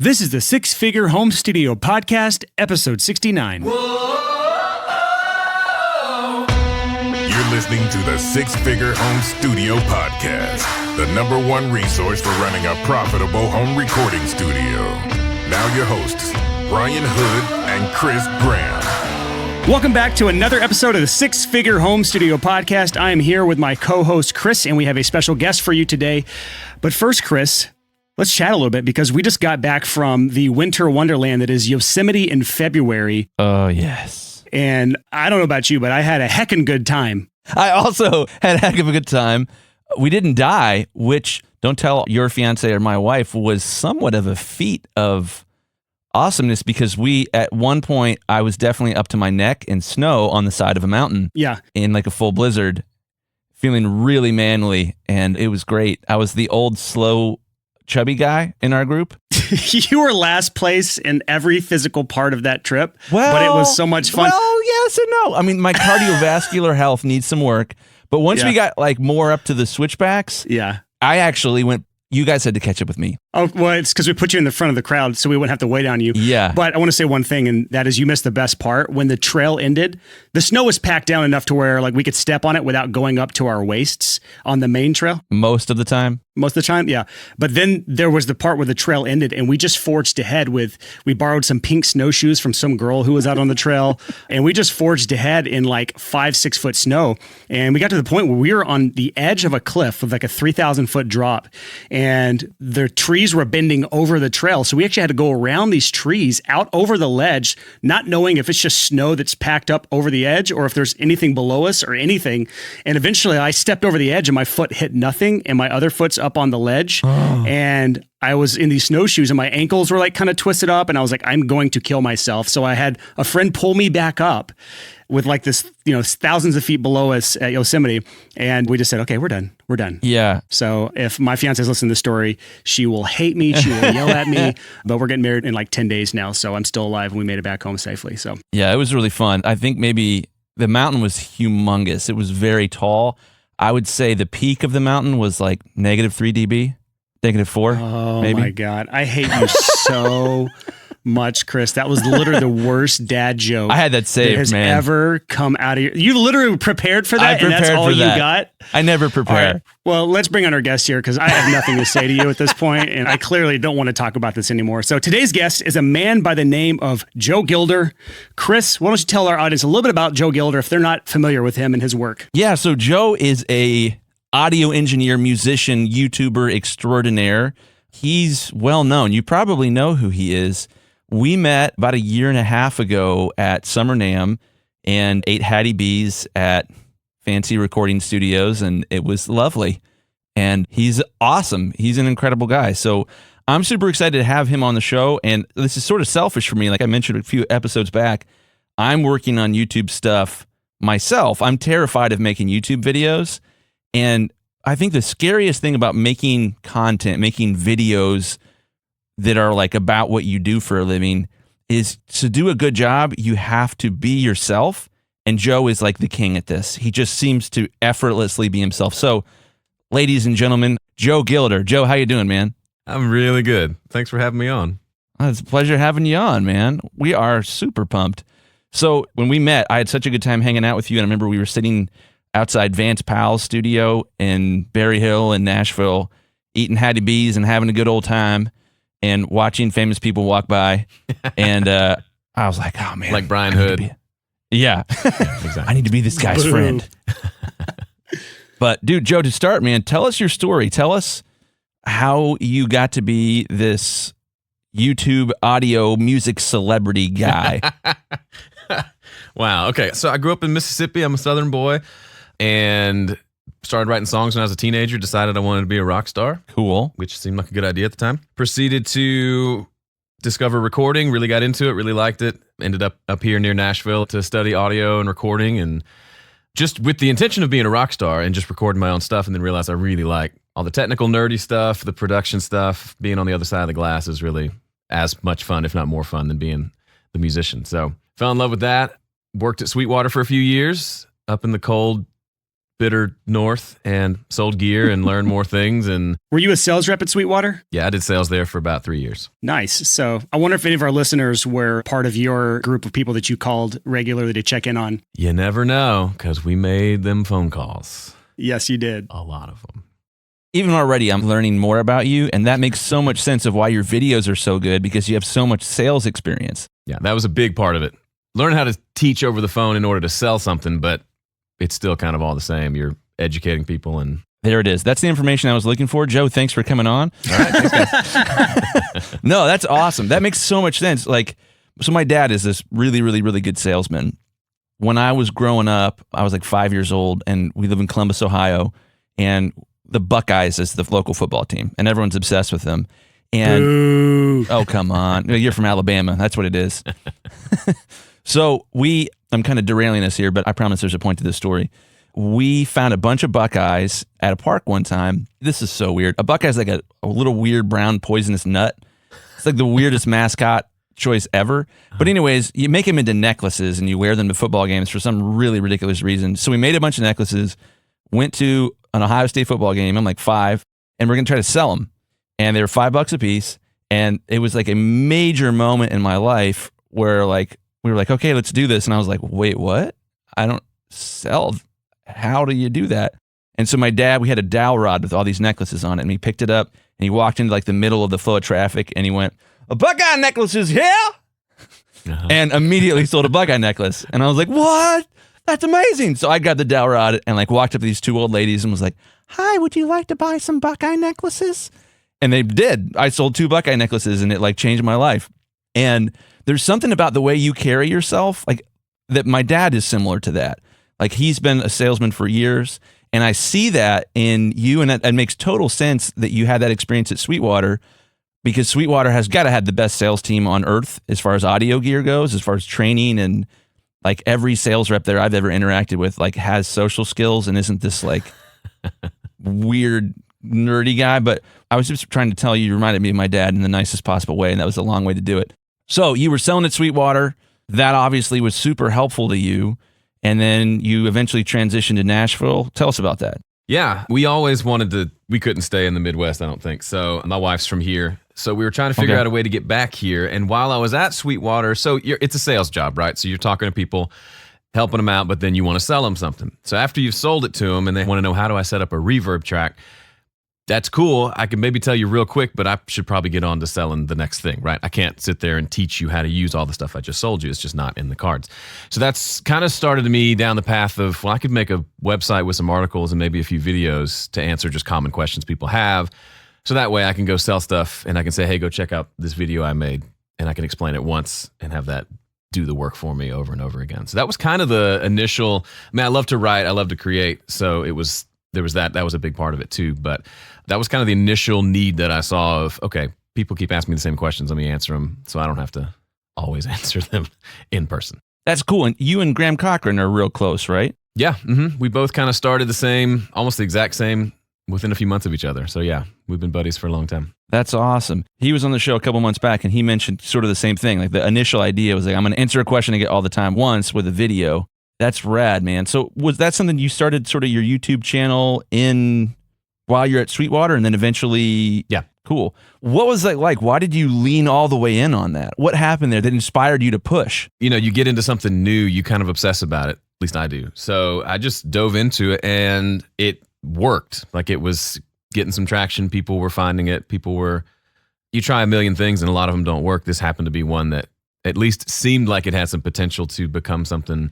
This is the Six Figure Home Studio Podcast, episode 69. You're listening to the Six Figure Home Studio Podcast, the #1 resource for running a profitable home recording studio. Now your hosts, Brian Hood and Chris Graham. Welcome back to another episode of the Six Figure Home Studio Podcast. I am here with my co-host, Chris, and we have a special guest for you today. But first, Chris, let's chat a little bit because we just got back from the winter wonderland that is Yosemite in February. Oh, yes. And I don't know about you, but I had a heckin' good time. I also had a heck of a good time. We didn't die, which, don't tell your fiance or my wife, was somewhat of a feat of awesomeness because at one point, I was definitely up to my neck in snow on the side of a mountain. Yeah. In like a full blizzard, feeling really manly, and it was great. I was the old, slow, chubby guy in our group. You were last place in every physical part of that trip, well, but it was so much fun. Well, yes and no. I mean, my cardiovascular health needs some work, but once we got like more up to the switchbacks, I actually went. You guys had to catch up with me. Oh, well, it's because we put you in the front of the crowd, so we wouldn't have to wait on you. Yeah. But I want to say one thing, and that is you missed the best part. When the trail ended, the snow was packed down enough to where like we could step on it without going up to our waists on the main trail. Most of the time, yeah. But then there was the part where the trail ended, and we just forged ahead we borrowed some pink snowshoes from some girl who was out on the trail, and we just forged ahead in like 5-6 foot snow. And we got to the point where we were on the edge of a cliff with like a 3,000 foot drop, and the trees were bending over the trail. So we actually had to go around these trees out over the ledge, not knowing if it's just snow that's packed up over the edge or if there's anything below us or anything. And eventually I stepped over the edge and my foot hit nothing and my other foot's up on the ledge. And I was in these snowshoes and my ankles were like kind of twisted up and I was like, I'm going to kill myself. So I had a friend pull me back up with like this, thousands of feet below us at Yosemite. And we just said, okay, we're done. Yeah. So if my fiance is listening to this story, she will hate me. She will yell at me, but we're getting married in like 10 days now. So I'm still alive and we made it back home safely. So yeah, it was really fun. I think maybe the mountain was humongous. It was very tall. I would say the peak of the mountain was like -3 dB, -4. Oh maybe. My God. I hate you so much, Chris. That was literally the worst dad joke I had that saved, that has man. ever come out of you literally prepared for that, and that's all you got? I never prepare. Right. Well, let's bring on our guest here because I have nothing to say to you at this point, and I clearly don't want to talk about this anymore. So today's guest is a man by the name of Joe Gilder. Chris, why don't you tell our audience a little bit about Joe Gilder if they're not familiar with him and his work? Yeah, so Joe is a audio engineer, musician, YouTuber extraordinaire. He's well known. You probably know who he is. We met about 1.5 years ago at Summer NAMM and ate Hattie B's at Fancy Recording Studios, and it was lovely. And he's awesome. He's an incredible guy. So I'm super excited to have him on the show. And this is sort of selfish for me. Like I mentioned a few episodes back, I'm working on YouTube stuff myself. I'm terrified of making YouTube videos. And I think the scariest thing about making content, making videos that are like about what you do for a living is to do a good job, you have to be yourself. And Joe is like the king at this. He just seems to effortlessly be himself. So, ladies and gentlemen, Joe Gilder. Joe, how you doing, man? I'm really good. Thanks for having me on. Oh, it's a pleasure having you on, man. We are super pumped. So when we met, I had such a good time hanging out with you. And I remember we were sitting outside Vance Powell's studio in Berry Hill in Nashville, eating Hattie B's and having a good old time and watching famous people walk by. And I was like, oh, man. Like Brian Hood. Yeah. Exactly. I need to be this guy's friend. But, dude, Joe, to start, man, tell us your story. Tell us how you got to be this YouTube audio music celebrity guy. Wow. Okay. So I grew up in Mississippi. I'm a Southern boy and started writing songs when I was a teenager. Decided I wanted to be a rock star. Cool. Which seemed like a good idea at the time. Proceeded to discover recording. Really got into it. Really liked it. Ended up here near Nashville to study audio and recording, and just with the intention of being a rock star and just recording my own stuff, and then realized I really like all the technical nerdy stuff, the production stuff. Being on the other side of the glass is really as much fun, if not more fun, than being the musician. So fell in love with that. Worked at Sweetwater for a few years up in the cold bitter north and sold gear and learned more things. And Were you a sales rep at Sweetwater? yeah, I did sales there for about 3 years. Nice. So I wonder if any of our listeners were part of your group of people that you called regularly to check in on. You never know, because we made them phone calls. Yes, you did. A lot of them. Even already, I'm learning more about you, and that makes so much sense of why your videos are so good, because you have so much sales experience. Yeah, that was a big part of it. Learn how to teach over the phone in order to sell something, but it's still kind of all the same. You're educating people and... There it is. That's the information I was looking for. Joe, thanks for coming on. All right, thanks, guys. No, that's awesome. That makes so much sense. So my dad is this really, really, really good salesman. When I was growing up, I was like 5 years old, and we live in Columbus, Ohio, and the Buckeyes is the local football team, and everyone's obsessed with them. And Boo. oh, come on. You're from Alabama. That's what it is. So I'm kind of derailing us here, but I promise there's a point to this story. We found a bunch of Buckeyes at a park one time. This is so weird. A Buckeye is like a little weird brown poisonous nut. It's like the weirdest mascot choice ever. But anyways, you make them into necklaces and you wear them to football games for some really ridiculous reason. So we made a bunch of necklaces, went to an Ohio State football game. I'm like 5, and we're going to try to sell them. And they were $5 a piece. And it was like a major moment in my life where we were like, okay, let's do this. And I was like, wait, what? I don't sell. How do you do that? And so my dad, we had a dowel rod with all these necklaces on it, and he picked it up and he walked into like the middle of the flow of traffic and he went, a Buckeye necklace is here. And immediately sold a Buckeye necklace. And I was like, what? That's amazing. So I grabbed the dowel rod and like walked up to these 2 old ladies and was like, hi, would you like to buy some Buckeye necklaces? And they did. I sold 2 Buckeye necklaces, and it like changed my life. And there's something about the way you carry yourself, like that my dad is similar to that. Like he's been a salesman for years, and I see that in you, and it makes total sense that you had that experience at Sweetwater, because Sweetwater has got to have the best sales team on earth as far as audio gear goes, as far as training, and like every sales rep there I've ever interacted with like has social skills and isn't this like weird nerdy guy. But I was just trying to tell you, you reminded me of my dad in the nicest possible way, and that was a long way to do it. So you were selling at Sweetwater. That obviously was super helpful to you. And then you eventually transitioned to Nashville. Tell us about that. Yeah, we always we couldn't stay in the Midwest, I don't think. So my wife's from here. So we were trying to figure out a way to get back here. And while I was at Sweetwater, it's a sales job, right? So you're talking to people, helping them out, but then you want to sell them something. So after you've sold it to them and they want to know, how do I set up a reverb track? That's cool. I can maybe tell you real quick, but I should probably get on to selling the next thing, right? I can't sit there and teach you how to use all the stuff I just sold you. It's just not in the cards. So that's kind of started me down the path of, well, I could make a website with some articles and maybe a few videos to answer just common questions people have. So that way I can go sell stuff and I can say, hey, go check out this video I made, and I can explain it once and have that do the work for me over and over again. So that was kind of the initial, I love to write, I love to create. So there was that was a big part of it too. But that was kind of the initial need that I saw of, okay, people keep asking me the same questions. Let me answer them so I don't have to always answer them in person. That's cool. And you and Graham Cochran are real close, right? Yeah. Mm-hmm. We both kind of started the same, almost the exact same, within a few months of each other. So yeah, we've been buddies for a long time. That's awesome. He was on the show a couple months back, and he mentioned sort of the same thing. Like the initial idea was like, I'm going to answer a question I get all the time once with a video. That's rad, man. So was that something you started sort of your YouTube channel in while you're at Sweetwater, and then eventually? Yeah. Cool. What was that like? Why did you lean all the way in on that? What happened there that inspired you to push? You get into something new, you kind of obsess about it. At least I do. So I just dove into it, and it worked. Like it was getting some traction. People were finding it. You try a million things and a lot of them don't work. This happened to be one that at least seemed like it had some potential to become something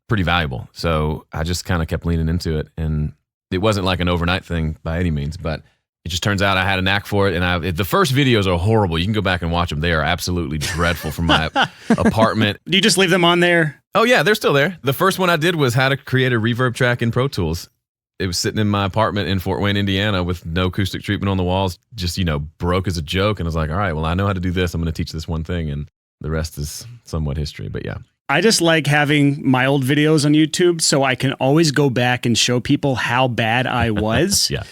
pretty valuable. So I just kind of kept leaning into it, and it wasn't like an overnight thing by any means, but it just turns out I had a knack for it. And the first videos are horrible. You can go back and watch them. They are absolutely dreadful from my apartment. Do you just leave them on there? Oh yeah, they're still there. The first one I did was how to create a reverb track in Pro Tools. It was sitting in my apartment in Fort Wayne, Indiana with no acoustic treatment on the walls, just, broke as a joke. And I was like, all right, well, I know how to do this. I'm going to teach this one thing. And the rest is somewhat history, but yeah. I just like having my old videos on YouTube so I can always go back and show people how bad I was. Yeah.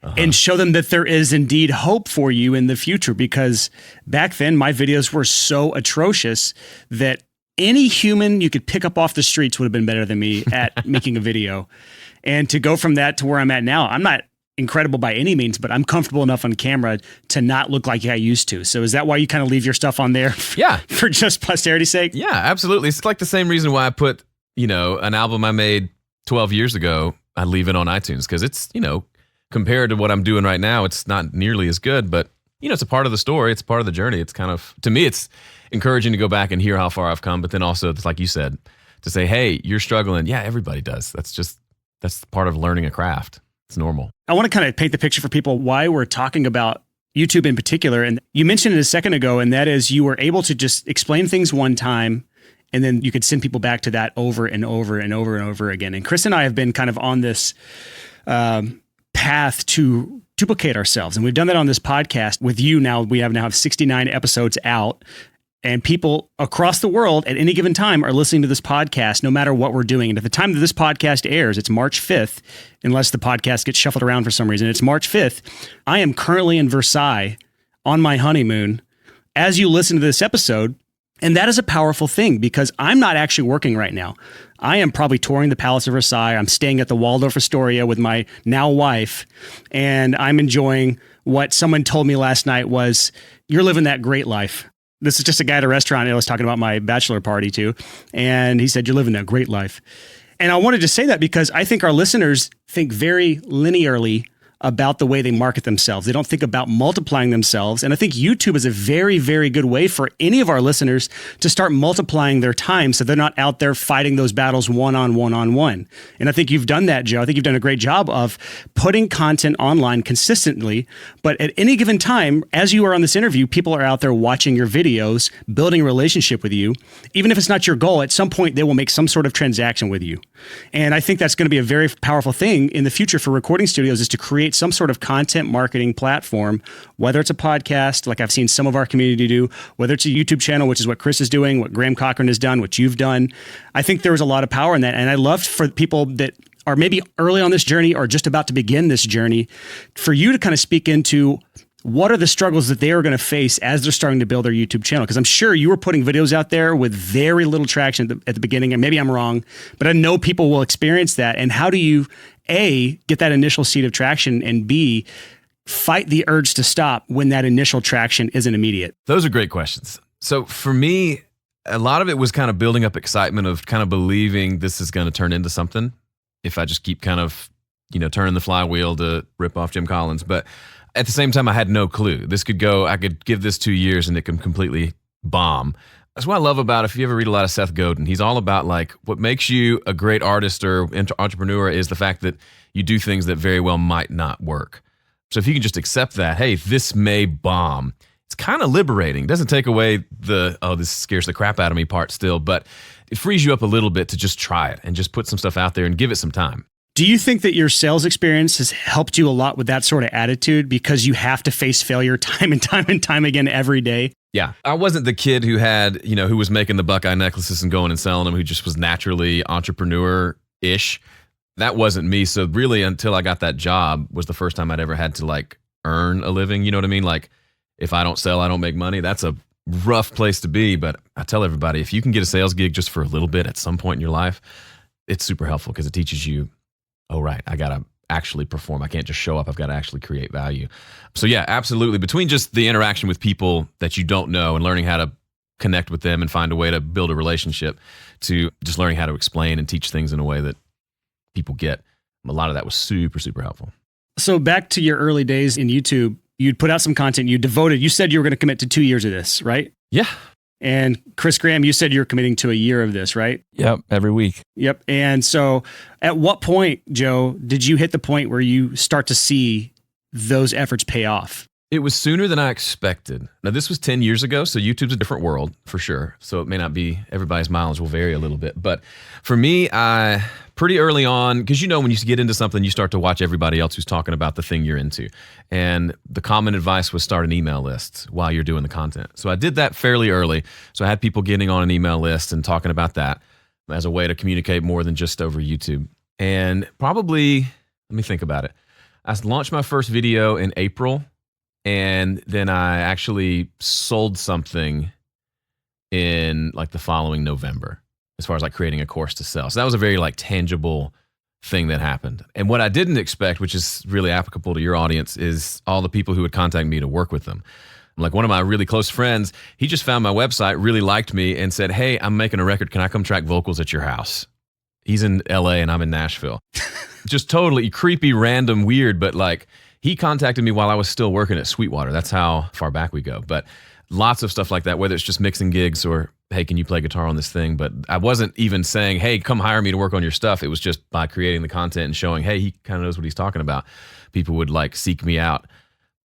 And show them that there is indeed hope for you in the future, because back then my videos were so atrocious that any human you could pick up off the streets would have been better than me at making a video. And to go from that to where I'm at now, I'm not incredible by any means, but I'm comfortable enough on camera to not look like I used to. So is that why you kind of leave your stuff on there? Yeah. For just posterity's sake? Yeah, absolutely. It's like the same reason why I put, an album I made 12 years ago, I leave it on iTunes because it's, compared to what I'm doing right now, it's not nearly as good, but it's a part of the story. It's part of the journey. It's kind of, to me, it's encouraging to go back and hear how far I've come. But then also, it's like you said, to say, hey, you're struggling. Yeah, everybody does. That's part of learning a craft. It's normal. I want to kind of paint the picture for people why we're talking about YouTube in particular. And you mentioned it a second ago, and that is you were able to just explain things one time, and then you could send people back to that over and over and over and over again. And Chris and I have been kind of on this path to duplicate ourselves. And we've done that on this podcast with you now. We now have 69 episodes out. And people across the world at any given time are listening to this podcast, no matter what we're doing. And at the time that this podcast airs, it's March 5th, unless the podcast gets shuffled around for some reason. It's March 5th. I am currently in Versailles on my honeymoon as you listen to this episode. And that is a powerful thing because I'm not actually working right now. I am probably touring the Palace of Versailles. I'm staying at the Waldorf Astoria with my now wife, and I'm enjoying what someone told me last night was, you're living that great life. This is just a guy at a restaurant I was talking about my bachelor party to, and he said, you're living that great life. And I wanted to say that because I think our listeners think very linearly about the way they market themselves. They don't think about multiplying themselves. And I think YouTube is a very, very good way for any of our listeners to start multiplying their time so they're not out there fighting those battles one-on-one. And I think you've done that, Joe. I think you've done a great job of putting content online consistently. But at any given time, as you are on this interview, people are out there watching your videos, building a relationship with you. Even if it's not your goal, at some point they will make some sort of transaction with you. And I think that's going to be a very powerful thing in the future for recording studios, is to create some sort of content marketing platform, whether it's a podcast, like I've seen some of our community do, whether it's a YouTube channel, which is what Chris is doing, what Graham Cochran has done, what you've done. I think there was a lot of power in that. And I love for people that are maybe early on this journey or just about to begin this journey, for you to kind of speak into what are the struggles that they are going to face as they're starting to build their YouTube channel? Because I'm sure you were putting videos out there with very little traction at the beginning, and maybe I'm wrong, but I know people will experience that. And how do you, A, get that initial seed of traction, and B, fight the urge to stop when that initial traction isn't immediate? Those are great questions. So for me, a lot of it was kind of building up excitement of kind of believing this is going to turn into something if I just keep kind of, turning the flywheel, to rip off Jim Collins. But at the same time, I had no clue. I could give this 2 years and it can completely bomb. That's what I love about, if you ever read a lot of Seth Godin, he's all about like what makes you a great artist or entrepreneur is the fact that you do things that very well might not work. So if you can just accept that, hey, this may bomb, it's kind of liberating. It doesn't take away the, this scares the crap out of me part still, but it frees you up a little bit to just try it and just put some stuff out there and give it some time. Do you think that your sales experience has helped you a lot with that sort of attitude, because you have to face failure time and time and time again every day? Yeah. I wasn't the kid who had, who was making the Buckeye necklaces and going and selling them, who just was naturally entrepreneur-ish. That wasn't me. So really, until I got that job was the first time I'd ever had to like earn a living. You know what I mean? Like, if I don't sell, I don't make money. That's a rough place to be. But I tell everybody, if you can get a sales gig just for a little bit at some point in your life, it's super helpful because it teaches you, oh, right, I got to actually perform. I can't just show up. I've got to actually create value. So yeah, absolutely. Between just the interaction with people that you don't know and learning how to connect with them and find a way to build a relationship, to just learning how to explain and teach things in a way that people get, a lot of that was super, super helpful. So back to your early days in YouTube, you'd put out some content, you said you were going to commit to 2 years of this, right? Yeah. And Chris Graham, you said you're committing to a year of this, right? Yep, every week. Yep. And so at what point, Joe, did you hit the point where you start to see those efforts pay off? It was sooner than I expected. Now, this was 10 years ago, so YouTube's a different world for sure. So it may not be, everybody's mileage will vary a little bit. But for me, I pretty early on, because when you get into something, you start to watch everybody else who's talking about the thing you're into. And the common advice was start an email list while you're doing the content. So I did that fairly early. So I had people getting on an email list and talking about that as a way to communicate more than just over YouTube. And probably, let me think about it. I launched my first video in April. And then I actually sold something in like the following November, as far as like creating a course to sell. So that was a very like tangible thing that happened. And what I didn't expect, which is really applicable to your audience, is all the people who would contact me to work with them. Like one of my really close friends, he just found my website, really liked me, and said, "Hey, I'm making a record. Can I come track vocals at your house?" He's in LA and I'm in Nashville. Just totally creepy, random, weird, but like he contacted me while I was still working at Sweetwater. That's how far back we go. But lots of stuff like that, whether it's just mixing gigs or, "Hey, can you play guitar on this thing?" But I wasn't even saying, "Hey, come hire me to work on your stuff." It was just by creating the content and showing, hey, he kind of knows what he's talking about. People would like seek me out,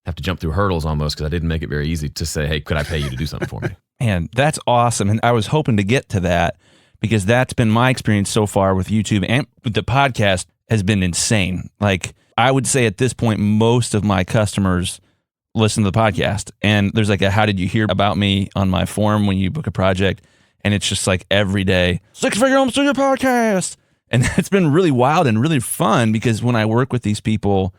have to jump through hurdles almost, because I didn't make it very easy to say, "Hey, could I pay you to do something for me?" Man, that's awesome. And I was hoping to get to that because that's been my experience so far with YouTube, and with the podcast has been insane. Like I would say at this point, most of my customers listen to the podcast, and there's like a "how did you hear about me" on my form when you book a project, and it's just like every day, "Six Figure Home Studio Podcast." And it's been really wild and really fun because when I work with these people,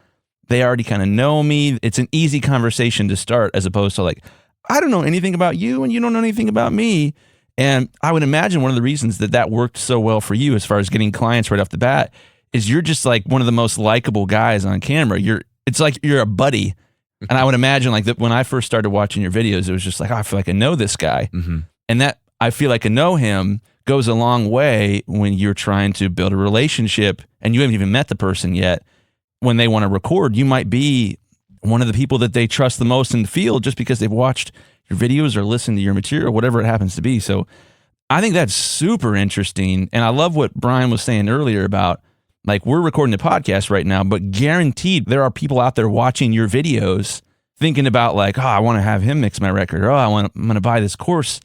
they already kind of know me. It's an easy conversation to start as opposed to like, "I don't know anything about you and you don't know anything about me." And I would imagine one of the reasons that worked so well for you as far as getting clients right off the bat is you're just like one of the most likable guys on camera. It's like you're a buddy. And I would imagine like that when I first started watching your videos, it was just like, "Oh, I feel like I know this guy." Mm-hmm. And that "I feel like I know him" goes a long way when you're trying to build a relationship and you haven't even met the person yet. When they want to record, you might be one of the people that they trust the most in the field just because they've watched your videos or listened to your material, whatever it happens to be. So I think that's super interesting. And I love what Brian was saying earlier about like we're recording a podcast right now, but guaranteed there are people out there watching your videos thinking about like, "Oh, I want to have him mix my record," or, "Oh, I'm going to buy this course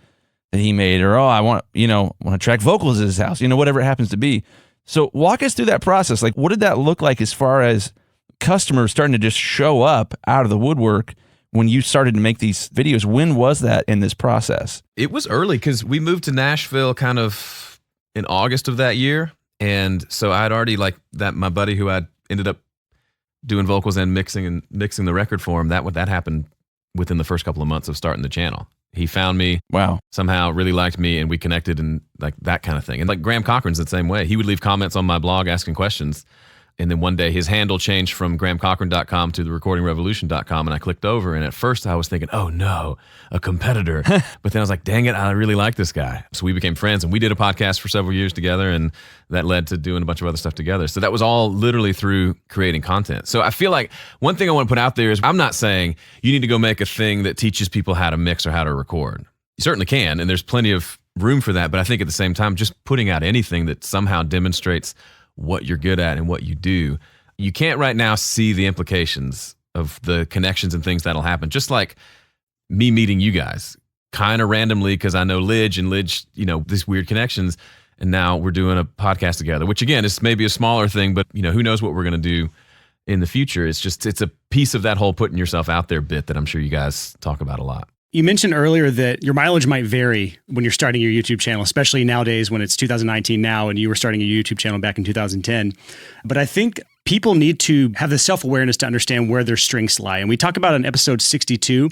that he made," or, "Oh, I want to track vocals at his house," whatever it happens to be. So walk us through that process. Like, what did that look like as far as customers starting to just show up out of the woodwork when you started to make these videos? When was that in this process? It was early because we moved to Nashville kind of in August of that year. And so I had already like that, my buddy who I'd ended up doing vocals and mixing the record for him, that happened within the first couple of months of starting the channel. He found me, wow, somehow really liked me, and we connected, and like that kind of thing. And like Graham Cochran's the same way. He would leave comments on my blog asking questions. And then one day his handle changed from grahamcochran.com to therecordingrevolution.com, and I clicked over, and at first I was thinking, "Oh no, a competitor." But then I was like, "Dang it, I really like this guy." So we became friends, and we did a podcast for several years together, and that led to doing a bunch of other stuff together. So that was all literally through creating content. So I feel like one thing I want to put out there is I'm not saying you need to go make a thing that teaches people how to mix or how to record. You certainly can, and there's plenty of room for that. But I think at the same time, just putting out anything that somehow demonstrates what you're good at and what you do. You can't right now see the implications of the connections and things that'll happen. Just like me meeting you guys kind of randomly because I know Lidge and Lidge, these weird connections. And now we're doing a podcast together, which again is maybe a smaller thing, but who knows what we're going to do in the future. It's a piece of that whole putting yourself out there bit that I'm sure you guys talk about a lot. You mentioned earlier that your mileage might vary when you're starting your YouTube channel, especially nowadays when it's 2019 now and you were starting a YouTube channel back in 2010. But I think people need to have the self-awareness to understand where their strengths lie. And we talk about in episode 62,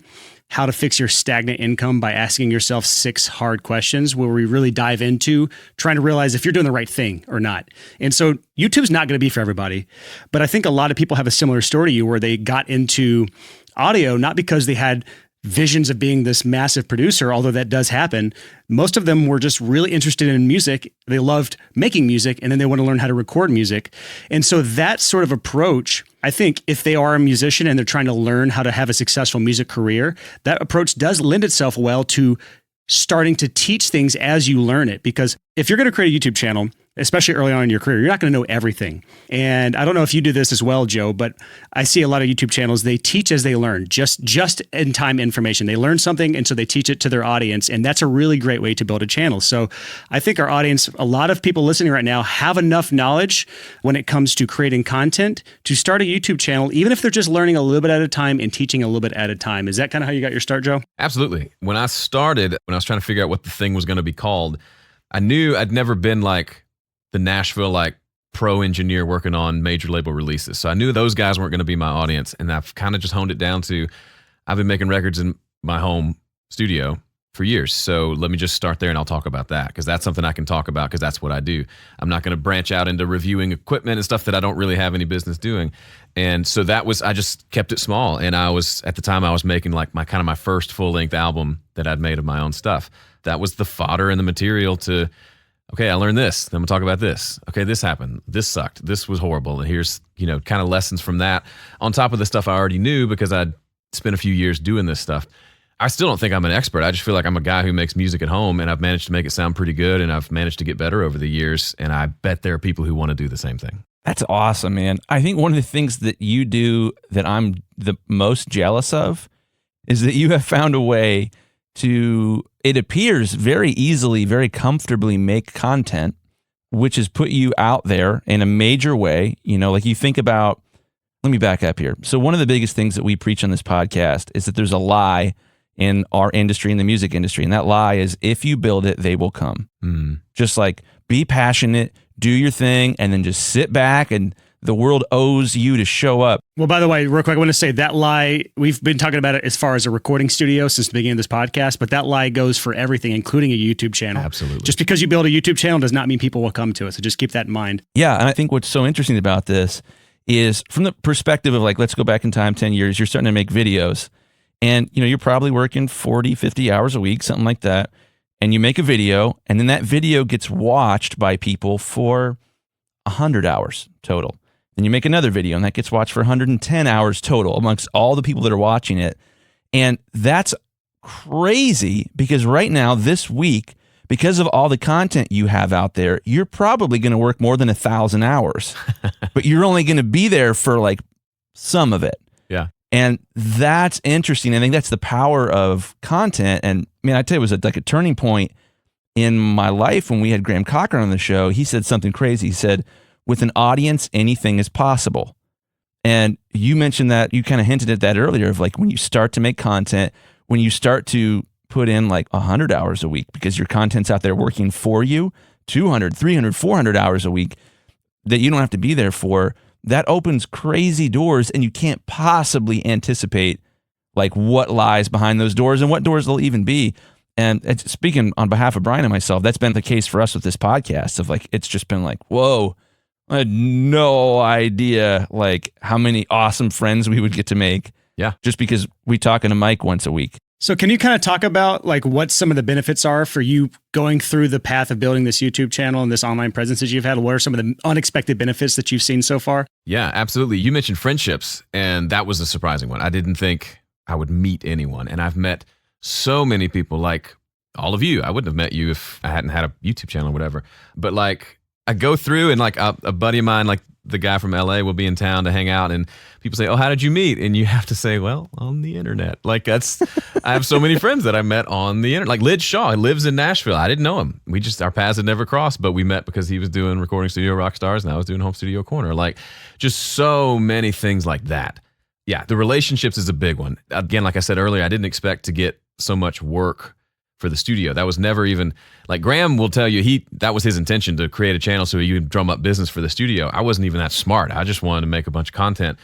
how to fix your stagnant income by asking yourself 6 hard questions, where we really dive into trying to realize if you're doing the right thing or not. And so YouTube's not going to be for everybody. But I think a lot of people have a similar story to you where they got into audio, not because they had visions of being this massive producer, although that does happen. Most of them were just really interested in music. They loved making music, and then they want to learn how to record music. And so that sort of approach, I think if they are a musician and they're trying to learn how to have a successful music career, that approach does lend itself well to starting to teach things as you learn it. Because if you're going to create a YouTube channel, especially early on in your career, you're not going to know everything. And I don't know if you do this as well, Joe, but I see a lot of YouTube channels, they teach as they learn, just in time information. They learn something, and so they teach it to their audience. And that's a really great way to build a channel. So I think our audience, a lot of people listening right now have enough knowledge when it comes to creating content to start a YouTube channel, even if they're just learning a little bit at a time and teaching a little bit at a time. Is that kind of how you got your start, Joe? Absolutely. When I started, when I was trying to figure out what the thing was going to be called, I knew I'd never been like the Nashville pro engineer working on major label releases. So I knew those guys weren't going to be my audience. And I've kind of just honed it down to, I've been making records in my home studio for years. So let me just start there and I'll talk about that because that's something I can talk about because that's what I do. I'm not going to branch out into reviewing equipment and stuff that I don't really have any business doing. And so I just kept it small. And at the time I was making like my first full length album that I'd made of my own stuff. That was the fodder and the material to, okay, I learned this. Then we'll talk about this. Okay, this happened. This sucked. This was horrible. And here's, kind of lessons from that on top of the stuff I already knew because I'd spent a few years doing this stuff. I still don't think I'm an expert. I just feel like I'm a guy who makes music at home and I've managed to make it sound pretty good and I've managed to get better over the years. And I bet there are people who want to do the same thing. That's awesome, man. I think one of the things that you do that I'm the most jealous of is that you have found a way to, it appears very easily, very comfortably make content, which has put you out there in a major way. Like you think about, let me back up here. So one of the biggest things that we preach on this podcast is that there's a lie in our industry, in the music industry. And that lie is if you build it, they will come. Just like be passionate, do your thing, and then just sit back and the world owes you to show up. Well, by the way, real quick, I want to say that lie, we've been talking about it as far as a recording studio since the beginning of this podcast, but that lie goes for everything, including a YouTube channel. Absolutely. Just because you build a YouTube channel does not mean people will come to it. So just keep that in mind. Yeah. And I think what's so interesting about this is from the perspective of like, let's go back in time 10 years, you're starting to make videos and, you're probably working 40, 50 hours a week, something like that. And you make a video and then that video gets watched by people for 100 hours total. Then you make another video and that gets watched for 110 hours total amongst all the people that are watching it. And that's crazy because right now, this week, because of all the content you have out there, you're probably going to work more than 1,000 hours, but you're only going to be there for like some of it. Yeah. And that's interesting. I think that's the power of content. And man, I tell you, it was like a turning point in my life when we had Graham Cochran on the show. He said something crazy. He said, with an audience, anything is possible. And you mentioned that, you kind of hinted at that earlier of like when you start to make content, when you start to put in like 100 hours a week because your content's out there working for you, 200, 300, 400 hours a week that you don't have to be there for, that opens crazy doors and you can't possibly anticipate like what lies behind those doors and what doors they'll even be. And it's, speaking on behalf of Brian and myself, that's been the case for us with this podcast of like, it's just been like, whoa, I had no idea like how many awesome friends we would get to make. Yeah. Just because we talk in a mic once a week. So can you kind of talk about like what some of the benefits are for you going through the path of building this YouTube channel and this online presence that you've had? What are some of the unexpected benefits that you've seen so far? Yeah, absolutely. You mentioned friendships, and that was a surprising one. I didn't think I would meet anyone, and I've met so many people, like all of you. I wouldn't have met you if I hadn't had a YouTube channel or whatever. But like I go through and like a buddy of mine, like the guy from LA will be in town to hang out and people say, oh, how did you meet? And you have to say, well, on the internet. Like that's, I have so many friends that I met on the internet. Like Lid Shaw, he lives in Nashville. I didn't know him. Our paths had never crossed, but we met because he was doing Recording Studio Rockstars and I was doing Home Studio Corner. Like just so many things like that. Yeah, the relationships is a big one. Again, like I said earlier, I didn't expect to get so much work for the studio. That was never even, like Graham will tell you, that was his intention to create a channel so he would drum up business for the studio. I wasn't even that smart. I just wanted to make a bunch of content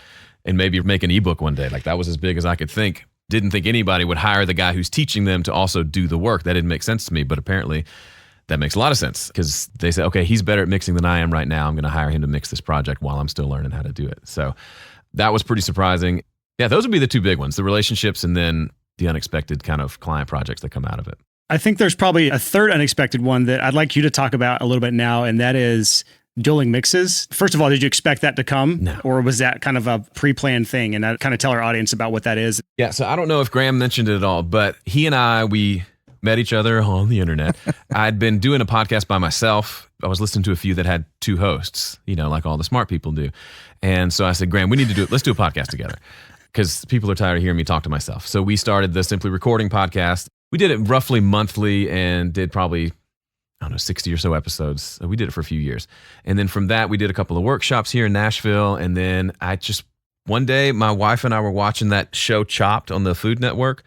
and maybe make an ebook one day. Like that was as big as I could think. Didn't think anybody would hire the guy who's teaching them to also do the work. That didn't make sense to me, but apparently that makes a lot of sense because they say, okay, he's better at mixing than I am right now. I'm going to hire him to mix this project while I'm still learning how to do it. So that was pretty surprising. Yeah, those would be the two big ones, the relationships and then the unexpected kind of client projects that come out of it. I think there's probably a third unexpected one that I'd like you to talk about a little bit now, and that is dueling mixes. First of all, did you expect that to come? No. Or was that kind of a pre-planned thing? And I'd kind of tell our audience about what that is. Yeah, so I don't know if Graham mentioned it at all, but he and we met each other on the internet. I'd been doing a podcast by myself. I was listening to a few that had two hosts, like all the smart people do. And so I said, Graham, we need to do it. Let's do a podcast together because people are tired of hearing me talk to myself. So we started the Simply Recording podcast. We did it roughly monthly and did probably, 60 or so episodes. We did it for a few years. And then from that, we did a couple of workshops here in Nashville. And then one day, my wife and I were watching that show Chopped on the Food Network,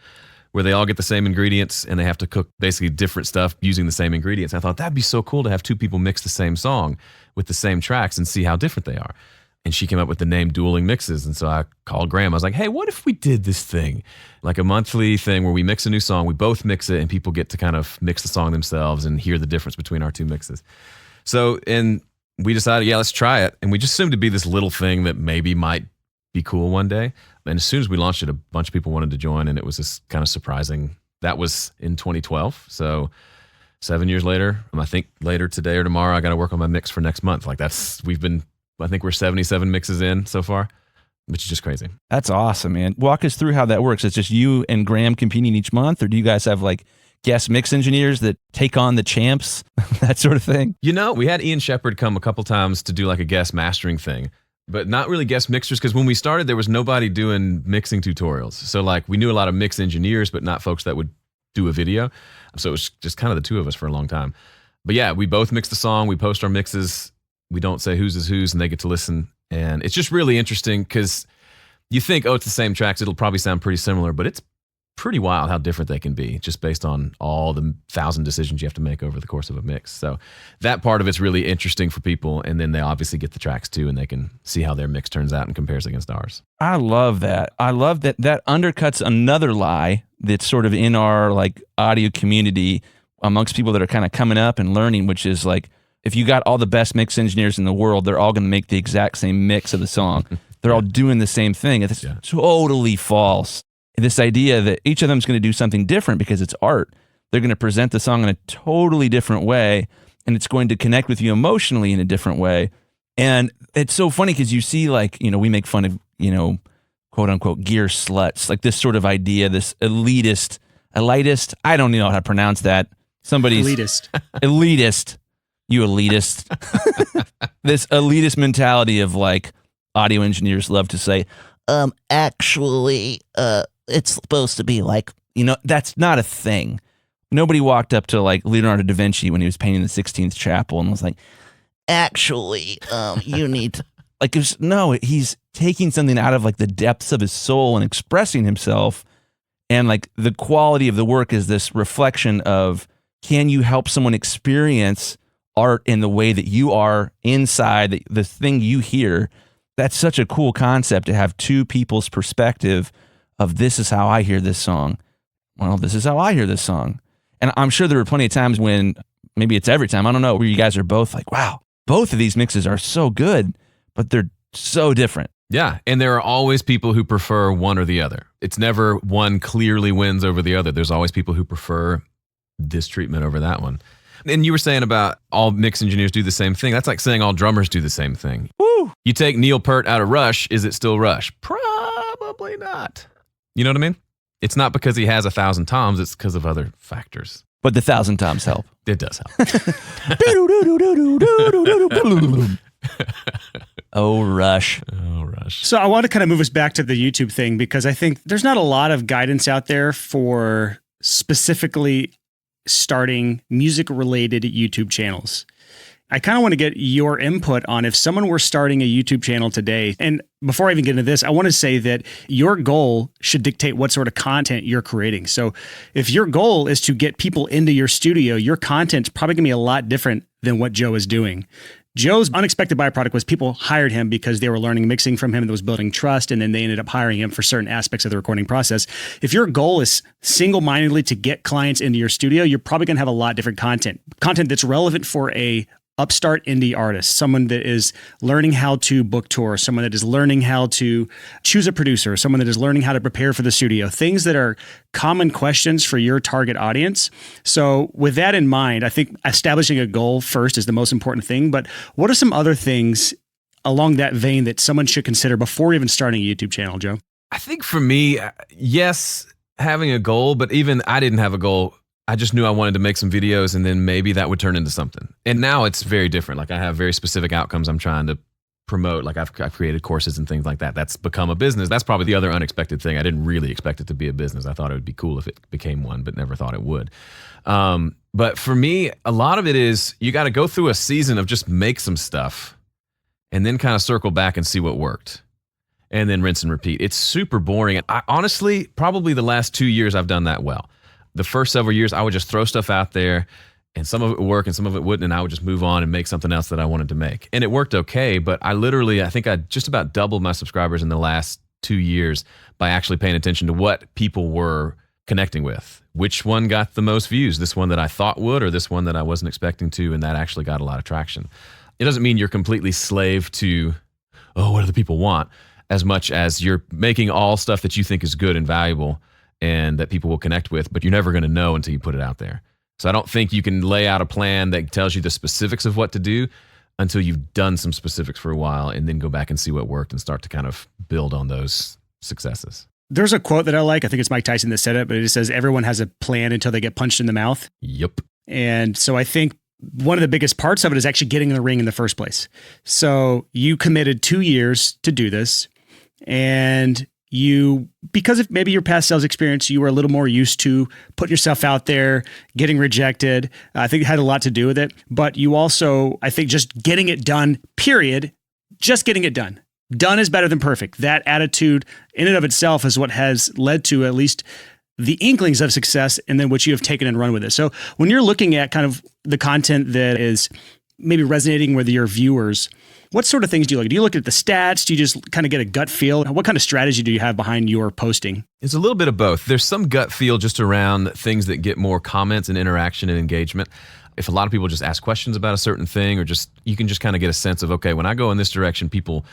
where they all get the same ingredients and they have to cook basically different stuff using the same ingredients. I thought that'd be so cool to have two people mix the same song with the same tracks and see how different they are. And she came up with the name Dueling Mixes. And so I called Graham. I was like, hey, what if we did this thing? Like a monthly thing where we mix a new song, we both mix it, and people get to kind of mix the song themselves and hear the difference between our two mixes. So, and we decided, yeah, let's try it. And we just assumed to be this little thing that maybe might be cool one day. And as soon as we launched it, a bunch of people wanted to join, and it was just kind of surprising. That was in 2012. So 7 years later, I think later today or tomorrow, I got to work on my mix for next month. Like I think we're 77 mixes in so far, which is just crazy. That's awesome, man. Walk us through how that works. It's just you and Graham competing each month, or do you guys have like guest mix engineers that take on the champs, that sort of thing? We had Ian Shepherd come a couple times to do like a guest mastering thing, but not really guest mixers, because when we started, there was nobody doing mixing tutorials. So like we knew a lot of mix engineers, but not folks that would do a video. So it was just kind of the two of us for a long time. But yeah, we both mix the song, we post our mixes, we don't say whose is whose, and they get to listen. And it's just really interesting because you think, oh, it's the same tracks, it'll probably sound pretty similar, but it's pretty wild how different they can be just based on all the 1,000 decisions you have to make over the course of a mix. So that part of it's really interesting for people. And then they obviously get the tracks too, and they can see how their mix turns out and compares against ours. I love that. I love that. That undercuts another lie that's sort of in our like audio community amongst people that are kind of coming up and learning, which is like, if you got all the best mix engineers in the world, they're all going to make the exact same mix of the song. They're all doing the same thing. It's totally false. This idea that each of them is going to do something different because it's art. They're going to present the song in a totally different way, and it's going to connect with you emotionally in a different way. And it's so funny because you see, like, we make fun of, quote unquote, gear sluts, like this sort of idea, this elitist, I don't know how to pronounce that. Somebody's elitist. You elitist. This elitist mentality of like audio engineers love to say, actually, it's supposed to be like, that's not a thing. Nobody walked up to like Leonardo da Vinci when he was painting the 16th Chapel and was like, actually, you need to, like, no, he's taking something out of like the depths of his soul and expressing himself. And like the quality of the work is this reflection of, can you help someone experience art in the way that you are inside, the thing you hear? That's such a cool concept to have two people's perspective of, this is how I hear this song. Well, this is how I hear this song. And I'm sure there were plenty of times when, maybe it's every time, I don't know, where you guys are both like, wow, both of these mixes are so good, but they're so different. Yeah, and there are always people who prefer one or the other. It's never one clearly wins over the other. There's always people who prefer this treatment over that one. And you were saying about all mix engineers do the same thing. That's like saying all drummers do the same thing. Woo! You take Neil Peart out of Rush, is it still Rush? Probably not. You know what I mean? It's not because he has 1,000 toms, it's because of other factors. But the 1,000 toms help. It does help. Oh, Rush. Oh, Rush. So I want to kind of move us back to the YouTube thing, because I think there's not a lot of guidance out there for specifically starting music-related YouTube channels. I kind of want to get your input on if someone were starting a YouTube channel today. And before I even get into this, I want to say that your goal should dictate what sort of content you're creating. So if your goal is to get people into your studio, your content's probably going to be a lot different than what Joe is doing. Joe's unexpected byproduct was people hired him because they were learning mixing from him that was building trust, and then they ended up hiring him for certain aspects of the recording process. If your goal is single-mindedly to get clients into your studio, you're probably going to have a lot different content that's relevant for a upstart indie artist, someone that is learning how to book tour, someone that is learning how to choose a producer, someone that is learning how to prepare for the studio, things that are common questions for your target audience. So with that in mind, I think establishing a goal first is the most important thing. But what are some other things along that vein that someone should consider before even starting a YouTube channel, Joe? I think for me, yes, having a goal, but even I didn't have a goal. I just knew I wanted to make some videos, and then maybe that would turn into something. And now it's very different. Like I have very specific outcomes I'm trying to promote. Like I've created courses and things like that. That's become a business. That's probably the other unexpected thing. I didn't really expect it to be a business. I thought it would be cool if it became one, but never thought it would. But for me, a lot of it is you got to go through a season of just make some stuff and then kind of circle back and see what worked. And then rinse and repeat. It's super boring. I honestly, probably the last 2 years I've done that well. The first several years, I would just throw stuff out there And some of it would work and some of it wouldn't. And I would just move on and make something else that I wanted to make. And it worked okay. But I think I just about doubled my subscribers in the last 2 years by actually paying attention to what people were connecting with. Which one got the most views? This one that I thought would, or this one that I wasn't expecting to, and that actually got a lot of traction. It doesn't mean you're completely slave to, what do the people want, as much as you're making all stuff that you think is good and valuable and that people will connect with, but you're never going to know until you put it out there. So I don't think you can lay out a plan that tells you the specifics of what to do until you've done some specifics for a while and then go back and see what worked and start to kind of build on those successes. There's a quote that I like. I think it's Mike Tyson that said it, but it just says, everyone has a plan until they get punched in the mouth. Yep. And so I think one of the biggest parts of it is actually getting in the ring in the first place. So you committed 2 years to do this, and you, because of maybe your past sales experience, you were a little more used to putting yourself out there, getting rejected. I think it had a lot to do with it. But you also, I think, just getting it done, period, just getting it done. Done is better than perfect. That attitude in and of itself is what has led to at least the inklings of success, and then what you have taken and run with it. So when you're looking at kind of the content that is maybe resonating with your viewers, what sort of things do you look at? Do you look at the stats? Do you just kind of get a gut feel? What kind of strategy do you have behind your posting? It's a little bit of both. There's some gut feel just around things that get more comments and interaction and engagement. If a lot of people just ask questions about a certain thing, or just, you can just kind of get a sense of, okay, when I go in this direction, people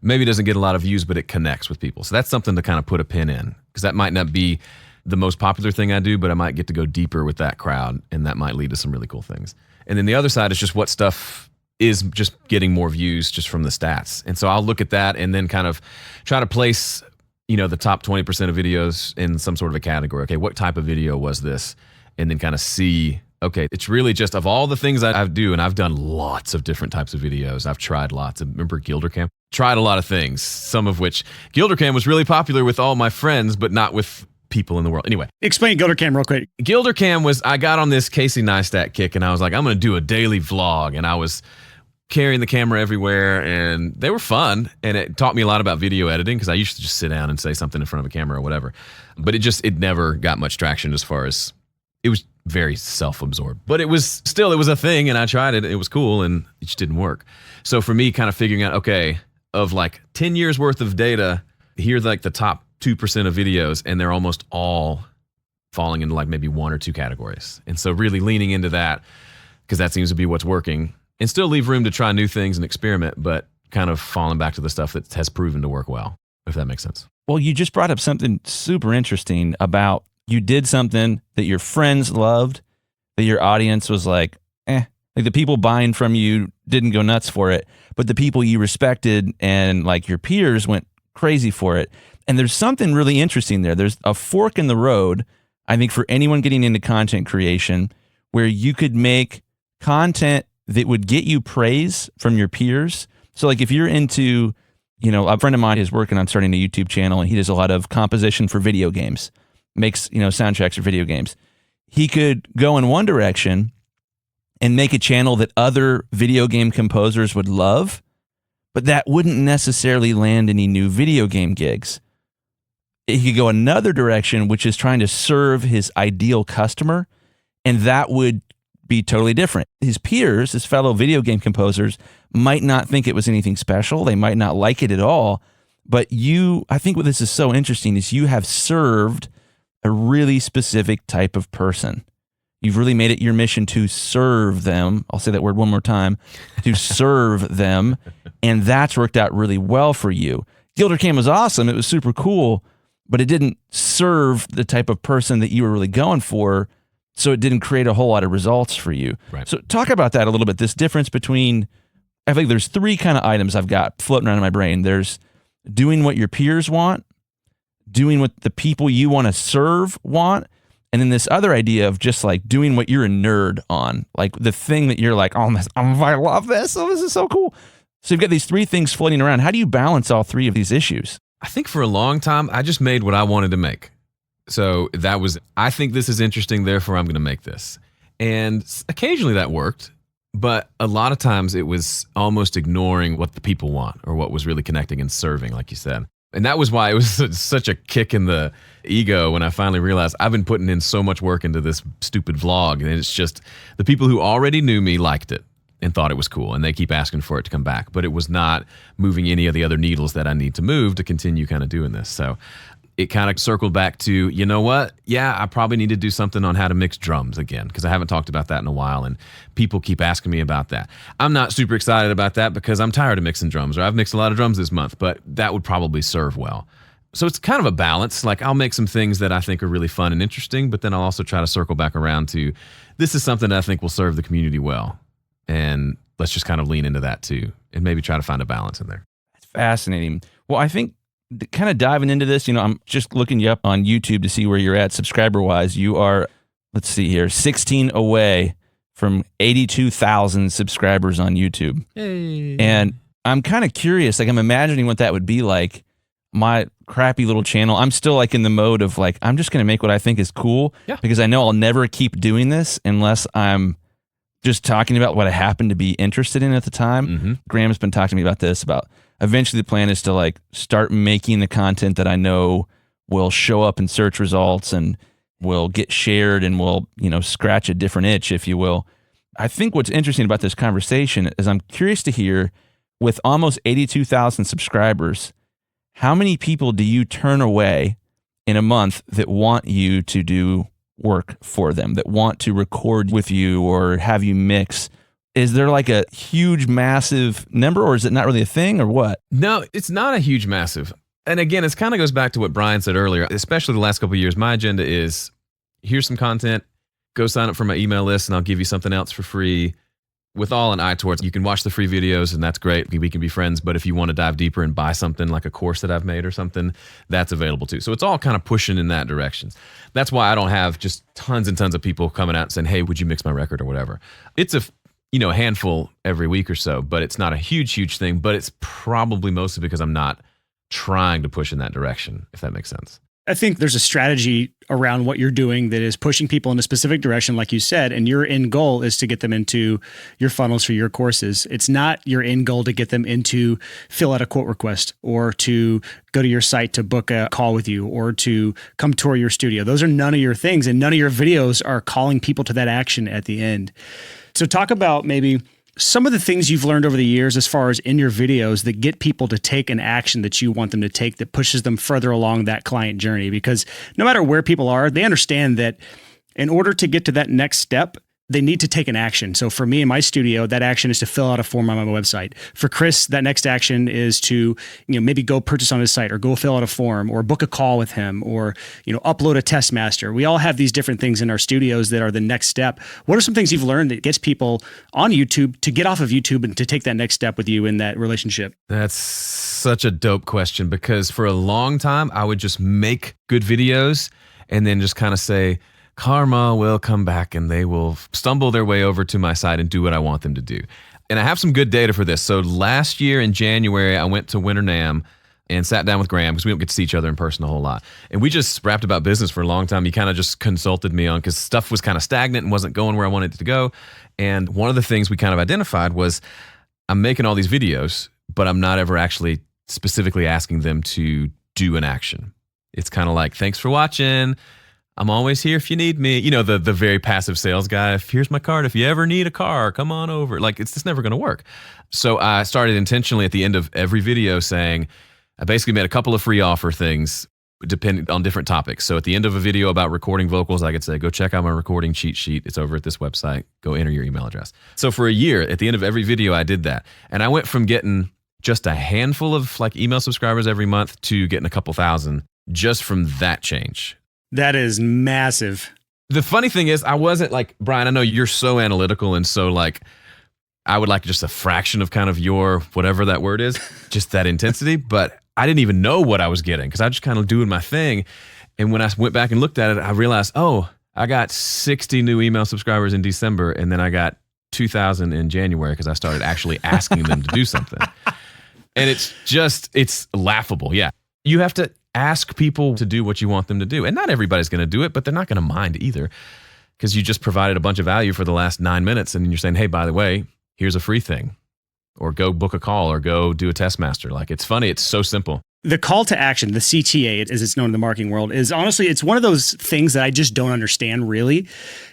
maybe doesn't get a lot of views, but it connects with people. So that's something to kind of put a pin in, because that might not be the most popular thing I do, but I might get to go deeper with that crowd, and that might lead to some really cool things. And then the other side is just what stuff is just getting more views just from the stats. And so I'll look at that and then kind of try to place, the top 20% of videos in some sort of a category. Okay, what type of video was this? And then kind of see, okay, it's really just of all the things I do, and I've done lots of different types of videos. I've tried lots. Remember Gilder Cam? Tried a lot of things, some of which Gilder Cam was really popular with all my friends, but not with people in the world. Anyway. Explain Gilder Cam real quick. Gilder Cam was, I got on this Casey Neistat kick, and I was like, I'm going to do a daily vlog. And I was carrying the camera everywhere, and they were fun. And it taught me a lot about video editing, because I used to just sit down and say something in front of a camera or whatever. But it never got much traction, as far as, it was very self-absorbed. But it was a thing, and I tried it. It was cool, and it just didn't work. So for me, kind of figuring out, okay, of like 10 years worth of data, here's like the top 2% of videos, and they're almost all falling into like maybe one or two categories. And so really leaning into that, because that seems to be what's working, and still leave room to try new things and experiment, but kind of falling back to the stuff that has proven to work well, if that makes sense. Well, you just brought up something super interesting about, you did something that your friends loved, that your audience was like the people buying from you didn't go nuts for it, but the people you respected and like your peers went crazy for it. And there's something really interesting there. There's a fork in the road, I think, for anyone getting into content creation, where you could make content that would get you praise from your peers. So like if you're into, a friend of mine is working on starting a YouTube channel, and he does a lot of composition for video games, makes, soundtracks for video games. He could go in one direction and make a channel that other video game composers would love, but that wouldn't necessarily land any new video game gigs. He could go another direction, which is trying to serve his ideal customer, and that would be totally different. His peers, his fellow video game composers, might not think it was anything special. They might not like it at all. But I think what this is so interesting is you have served a really specific type of person. You've really made it your mission to serve them. I'll say that word one more time, to serve them. And that's worked out really well for you. Gilder Cam was awesome. It was super cool, but it didn't serve the type of person that you were really going for. So it didn't create a whole lot of results for you. Right. So talk about that a little bit. This difference between, I think there's three kind of items I've got floating around in my brain. There's doing what your peers want, doing what the people you want to serve want, and then this other idea of just like doing what you're a nerd on, like the thing that you're like, oh, I love this. Oh, this is so cool. So you've got these three things floating around. How do you balance all three of these issues? I think for a long time, I just made what I wanted to make. So that was, I think this is interesting, therefore I'm going to make this. And occasionally that worked, but a lot of times it was almost ignoring what the people want, or what was really connecting and serving, like you said. And that was why it was such a kick in the ego when I finally realized I've been putting in so much work into this stupid vlog. And it's just the people who already knew me liked it and thought it was cool. And they keep asking for it to come back. But it was not moving any of the other needles that I need to move to continue kind of doing this. So it kind of circled back to, you know what? Yeah, I probably need to do something on how to mix drums again, because I haven't talked about that in a while, and people keep asking me about that. I'm not super excited about that because I'm tired of mixing drums, or I've mixed a lot of drums this month, but that would probably serve well. So it's kind of a balance. Like, I'll make some things that I think are really fun and interesting, but then I'll also try to circle back around to, this is something that I think will serve the community well. And let's just kind of lean into that too, and maybe try to find a balance in there. That's fascinating. Well, I think kind of diving into this, I'm just looking you up on YouTube to see where you're at subscriber-wise. You are, let's see here, 16 away from 82,000 subscribers on YouTube. Hey. And I'm kind of curious, like I'm imagining what that would be like. My crappy little channel, I'm still like in the mode of like, I'm just going to make what I think is cool, because I know I'll never keep doing this unless I'm just talking about what I happen to be interested in at the time. Mm-hmm. Graham's been talking to me about this, about eventually the plan is to like start making the content that I know will show up in search results and will get shared and will, scratch a different itch, if you will. I think what's interesting about this conversation is I'm curious to hear, with almost 82,000 subscribers, how many people do you turn away in a month that want you to do work for them, that want to record with you or have you mix? Is there like a huge, massive number, or is it not really a thing, or what? No, it's not a huge, massive. And again, it kind of goes back to what Brian said earlier, especially the last couple of years. My agenda is, here's some content, go sign up for my email list, and I'll give you something else for free, with all an eye towards, you can watch the free videos, and that's great. We can be friends. But if you want to dive deeper and buy something like a course that I've made or something, that's available too. So it's all kind of pushing in that direction. That's why I don't have just tons and tons of people coming out and saying, hey, would you mix my record or whatever? It's a handful every week or so, but it's not a huge thing. But it's probably mostly because I'm not trying to push in that direction, if that makes sense. I think there's a strategy around what you're doing that is pushing people in a specific direction, like you said, and your end goal is to get them into your funnels for your courses. It's not your end goal to get them into fill out a quote request, or to go to your site to book a call with you, or to come tour your studio. Those are none of your things, and none of your videos are calling people to that action at the end. So talk about maybe some of the things you've learned over the years as far as in your videos that get people to take an action that you want them to take, that pushes them further along that client journey. Because no matter where people are, they understand that in order to get to that next step, they need to take an action. So for me in my studio, that action is to fill out a form on my website. For Chris, that next action is to, maybe go purchase on his site, or go fill out a form, or book a call with him, or, upload a test master. We all have these different things in our studios that are the next step. What are some things you've learned that gets people on YouTube to get off of YouTube and to take that next step with you in that relationship? That's such a dope question, because for a long time, I would just make good videos and then just kind of say, karma will come back and they will stumble their way over to my site and do what I want them to do. And I have some good data for this. So last year in January, I went to Winter NAMM and sat down with Graham, because we don't get to see each other in person a whole lot. And we just rapped about business for a long time. He kind of just consulted me on, because stuff was kind of stagnant and wasn't going where I wanted it to go. And one of the things we kind of identified was, I'm making all these videos, but I'm not ever actually specifically asking them to do an action. It's kind of like, thanks for watching. I'm always here if you need me. The very passive sales guy. Here's my card. If you ever need a car, come on over. Like, it's just never going to work. So I started intentionally at the end of every video saying, I basically made a couple of free offer things depending on different topics. So at the end of a video about recording vocals, I could say, go check out my recording cheat sheet. It's over at this website. Go enter your email address. So for a year, at the end of every video, I did that. And I went from getting just a handful of like email subscribers every month to getting a couple thousand just from that change. That is massive. The funny thing is, I wasn't like, Brian, I know you're so analytical, and so like, I would like just a fraction of kind of your, whatever that word is, just that intensity. But I didn't even know what I was getting, because I was just kind of doing my thing. And when I went back and looked at it, I realized, oh, I got 60 new email subscribers in December, and then I got 2,000 in January, because I started actually asking them to do something. And it's laughable. Yeah. You have to ask people to do what you want them to do. And not everybody's going to do it, but they're not going to mind either, because you just provided a bunch of value for the last 9 minutes, and you're saying, hey, by the way, here's a free thing, or go book a call, or go do a test master. Like, it's funny. It's so simple. the call to action, the CTA, as it's known in the marketing world, is honestly, it's one of those things that I just don't understand, really.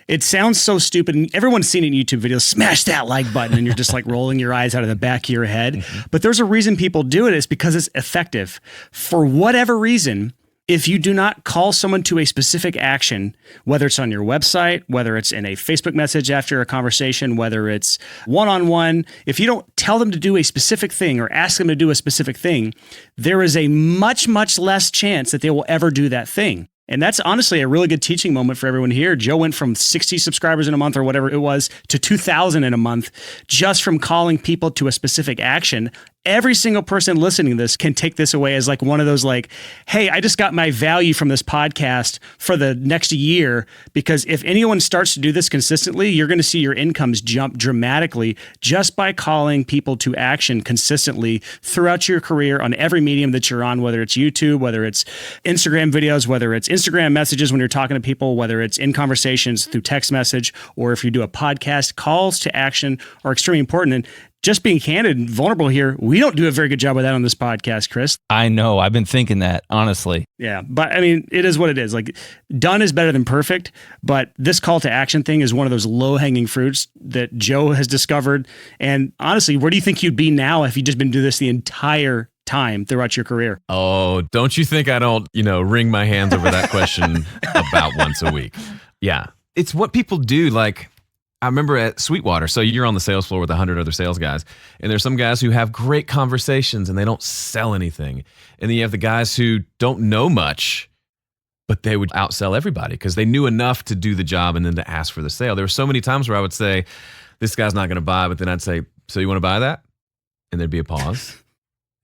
It sounds so stupid. And everyone's seen it in YouTube videos, smash that like button, and you're just like rolling your eyes out of the back of your head. Mm-hmm. But there's a reason people do it. It's because it's effective. For whatever reason, if you do not call someone to a specific action, whether it's on your website, whether it's in a Facebook message after a conversation, whether it's one-on-one, if you don't tell them to do a specific thing or ask them to do a specific thing, there is a much, much less chance that they will ever do that thing. And that's honestly a really good teaching moment for everyone here. Joe went from 60 subscribers in a month or whatever it was to 2,000 in a month just from calling people to a specific action. Every single person listening to this can take this away as like one of those like, hey, I just got my value from this podcast for the next year, because if anyone starts to do this consistently, you're going to see your incomes jump dramatically just by calling people to action consistently throughout your career on every medium that you're on, whether it's YouTube, whether it's Instagram videos, whether it's Instagram messages when you're talking to people, whether it's in conversations through text message, or if you do a podcast. Calls to action are extremely important. And just being candid and vulnerable here, we don't do a very good job with that on this podcast, Chris. I know. I've been thinking that, honestly. Yeah. But I mean, it is what it is. Like, done is better than perfect. But this call to action thing is one of those low hanging fruits that Joe has discovered. And honestly, where do you think you'd be now if you'd just been doing this the entire time throughout your career? Oh, don't you think I don't, wring my hands over that question about once a week? Yeah. It's what people do. Like, I remember at Sweetwater, so you're on the sales floor with 100 other sales guys, and there's some guys who have great conversations and they don't sell anything. And then you have the guys who don't know much, but they would outsell everybody because they knew enough to do the job and then to ask for the sale. There were so many times where I would say, this guy's not going to buy, but then I'd say, so you want to buy that? And there'd be a pause.